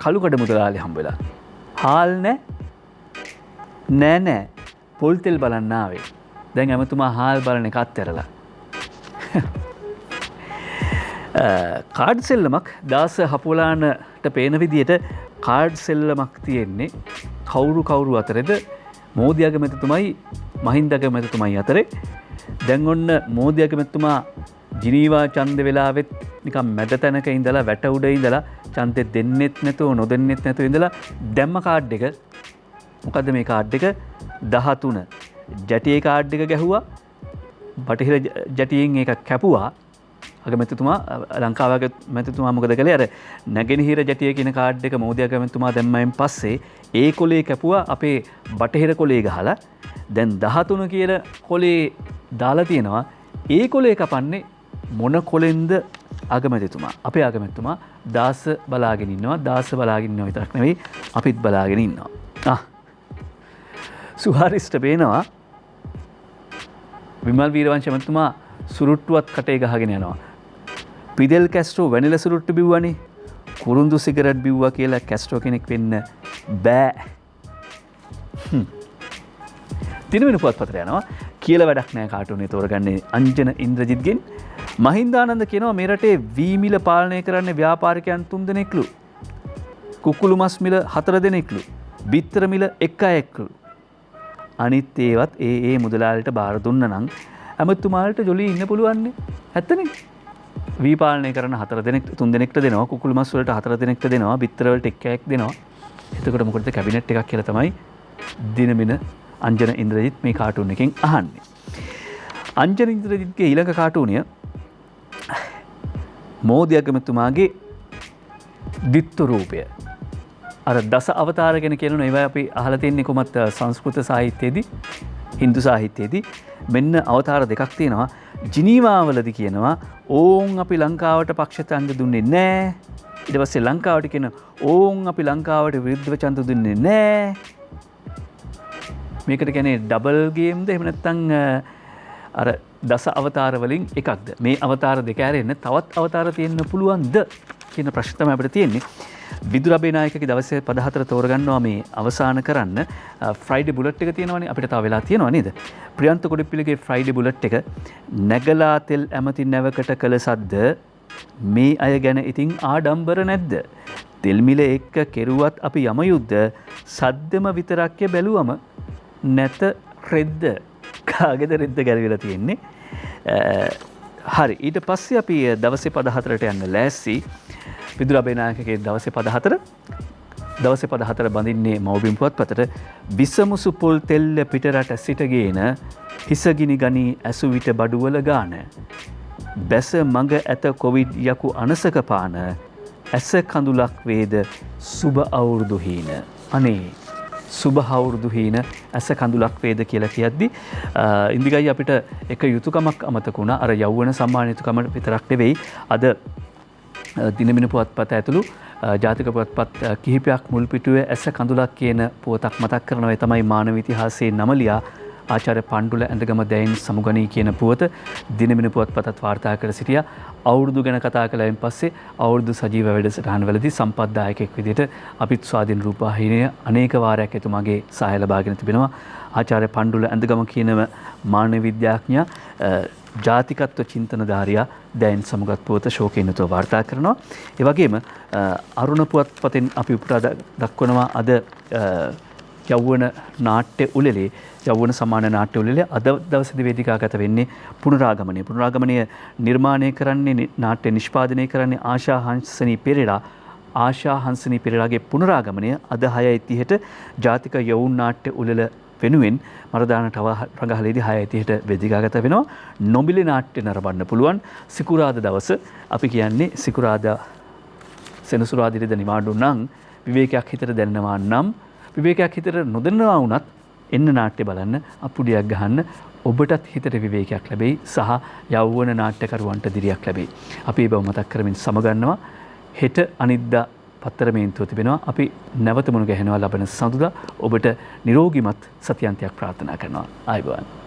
කළුකඩ මුදලාලි හම්බ වෙලා. හාල් නෑ පොල් තෙල් බලන්න ආවේ. දැන් ඇමතුමා හාල් බලන එක අත්හැරලා. කාඩ් සෙල්ලමක් දාස හපුලානට පේන විදියට කාඩ් සෙල්ලමක් තියෙන්නේ කවුරු අතරේද මෝදි අගමැතිතුමයි මහින්ද අගමැතිතුමයි අතරේ. දැන් ඔන්න මෝදි අගමැතිතුමා ජිනීවා ඡන්ද වෙලාවෙත් නිකන් මැද තැනක ඉඳලා වැට උඩ ඉඳලා ඡන්දෙ දෙන්නෙත් නැතුව නොදෙන්නෙත් නැතුව ඉඳලා දැම්ම කාඩ් එක. මොකද්ද මේ කාඩ් එක? 13 ජැටියේ කාඩ් එක ගැහුවා. බටහිර ජැටියෙන් ඒක කැපුවා. අගමැතිතුමා ලංකාව අගමැතිතුමා මොකද කළේ? අර නැගෙනහිර ජැටිය කියන කාඩ් එක මෝදි අගමැතිතුමා දැම්මයින් පස්සේ ඒ කොලේ කැපුවා අපේ බටහිර කොලේ ගහලා. දැන් 13 කියන කොලේ දාලා තියෙනවා. ඒ කොලේ කපන්නේ මොන කොලෙන්ද අගමැතිතුමා? අපේ අගමැතිතුමා දාස බලාගෙන ඉන්නවා. දාස බලාගෙන ඉන්නවා විතරක් නෙවෙයි අපිත් බලාගෙන ඉන්නවා. සුහාරිස්ට පේනවා විමල් වීරවංශ මැතිතුමා සුරුට්ටුවත් කටේ ගහගෙන යනවා. පිදෙල් කැස්ට්‍රෝ වැනිලා සුරුට්ටු බිව්වනේ. කුරුඳු සිගරට් බිව්වා කියලා කැස්ට්‍රෝ කෙනෙක් වෙන්න බෑ. දිනවෙන පුවත්පතට යනවා. කියලා වැඩක් නැහැ කාටුනේ තෝරගන්නේ අංජන ඉන්ද්‍රජිත්ගෙන්. මහින්දානන්ද කියනවා මේ රටේ වී මිල පාලනය කරන්නේ ව්‍යාපාරිකයන් 3 දෙනෙක්ලු. කුකුළු මස් මිල 4 දෙනෙක්ලු. බිත්තර මිල 1 අයෙක්ලු. අනිත් ඒවත් ඒ මුදලාලට බාර දුන්න නම් ඇමතුමාලට ජොලි ඉන්න පුළුවන් නේ. ඇත්තනේ. වී පාලනය කරන 4 දෙනෙක් 3 දෙනෙක්ට දෙනවා. කුකුළු මස් වලට 4 දෙනෙක්ට දෙනවා. බිත්තර වලට 1 අයෙක් දෙනවා. එතකොට මොකටද කැබිනට් එකක් කියලා තමයි දිනමින අංජන ඉන්ද්‍රජිත් මේ කාටුන් එකෙන් අහන්නේ. අංජන ඉන්ද්‍රජිත්ගේ ඊළඟ කාටුනිය මෝදි අගමැතිතුමාගේ දිත්තු රූපය. අර දස අවතාර ගැන කියනවා ඒවා අපි අහලා තියෙන්නේ කොහොමත් සංස්කෘත සාහිත්‍යයේදී හින්දු සාහිත්‍යයේදී මෙන්න අවතාර දෙකක් තියෙනවා. ජිනීවාවලදී කියනවා ඕන් අපි ලංකාවට පක්ෂ ඡන්ද දුන්නේ නැහැ. ඊට පස්සේ ලංකාවට කියන ඕන් අපි ලංකාවට විරුද්ධව ඡන්ද දුන්නේ නැහැ. මේකට කියන්නේ ඩබල් ගේම්ද එහෙම නැත්නම් අර දස අවතාර වලින් එකක්ද? මේ අවතාර දෙක ඇරෙන්න තවත් අවතාර තියෙන්න පුළුවන්ද කියන ප්‍රශ්න තමයි අපිට තියෙන්නේ. විදුර අබේනායකගේ දවසේ පද 4 තෝරගන්නවා මේ අවසන් කරන්න. ෆ්‍රයිඩේ බුලට් එක තියෙනවනේ අපිට තව වෙලා තියෙනවා නේද? ප්‍රියන්ත කොඩිපිලගේ ෆ්‍රයිඩේ බුලට් එක නැගලා තෙල් ඇමති නැවකට කළ සද්ද මේ අය ගැන ඉතින් ආඩම්බර නැද්ද? තෙල් මිල එක්ක කෙරුවත් අපි යම යුද්ධ සද්දම විතරක් බැලුවම නැත රෙද්ද කාගෙද රෙද්ද ගැලවිලා තියෙන්නේ. හරි ඊට පස්සේ අපි දවසේ පද 4ට යන්න ලෑස්ති. විදුර අබේනායකගේ දවසේ පද 4 දවසේ පද 4 බඳින්නේ මව්බිම් පුවත්පතට විසමුසු පොල් තෙල්ල පිටරට සිටගෙන හිසගිනි ගනී ඇසු විට බඩුවල ගාන බැස මඟ ඇත කොවිඩ් යකු අනසක පාන ඇස කඳුලක් වේද සුබ අවුරුදු හීන. අනේ සුබ අවුරුදු හීන ඇස කඳුලක් වේද කියලා කියද්දි ඉන්දිකයි අපිට එක යුතුයකමක් අමතක වුණා. අර යෞවන සම්මාන යුතුයකම විතරක් නෙවෙයි අද දිනමින පුවත්පත ඇතුළු ජාතික පුවත්පත් කිහිපයක් මුල් පිටුවේ ඇස කඳුලක් කියන පුවතක් මතක් කරනවා. ඒ තමයි මානව ඉතිහාසයේ නම ලියා ආචාර්ය පණ්ඩුල ඇඳගම දැයින් සමුගනී කියන පුවත දිනමින පුවත්පතත් වාර්තා කර සිටියා. අවුරුදු ගැන කතා කළායින් පස්සේ අවුරුදු සජීව වැඩසටහන්වලදී සම්පත්දායකෙක් විදිහට අපිත් ස්වාධීන රූපවාහිනිය අනේක වාරයක් එතුමාගේ සහාය ලබාගෙන තිබෙනවා. ආචාර්ය පණ්ඩුල ඇඳගම කියනම මානව විද්‍යාඥයා ජාතිකත්ව චින්තනධාරියා දැයින් සමුගත් පුවත ශෝකීනතුව වාර්තා කරනවා. ඒ වගේම අරුණ පුවත්පතෙන් අපි උපුටා දක්වනවා අද යෞවන නාට්‍ය උළෙලේ යෞවන සමාන නාට්‍ය උළෙලේ අද දවසේදී වේදිකාගත වෙන්නේ පුනරාගමනය. පුනරාගමනය නිර්මාණය කරන්නේ නාට්‍ය නිෂ්පාදනය කරන්නේ ආශා හංසනී පෙරේරා. ආශා හංසනී පෙරේරාගේ පුනරාගමනය අද 6:30ට ජාතික යෞවන නාට්‍ය උළෙල වෙනුවෙන් මරදාන රඟහලේදී 6:30ට වේදිකාගත වෙනවා. නොමිලේ නාට්‍ය නරඹන්න පුළුවන්. සිකුරාදා දවස අපි කියන්නේ සිකුරාදා සෙනසුරාදාට නිවාඩු නම් විවේකයක් හිතට දැනෙනවා නම් විවේකයක් හිතට නොදැනෙනවා වුණත් එන්න නාට්‍ය බලන්න අපුඩියක් ගහන්න ඔබටත් හිතට විවේකයක් ලැබෙයි සහ යෞවන නාට්‍යකරුවන්ට දිරියක් ලැබෙයි. අපි ඒ බව මතක් කරමින් සමගන්නවා. හෙට අනිද්දා පත්තර මේන්තුව තිබෙනවා. අපි නැවත මුණ ගැහෙනවා ලබන සඳුදා. ඔබට නිරෝගිමත් සතියන්තයක් ප්‍රාර්ථනා කරනවා. ආයුබෝවන්.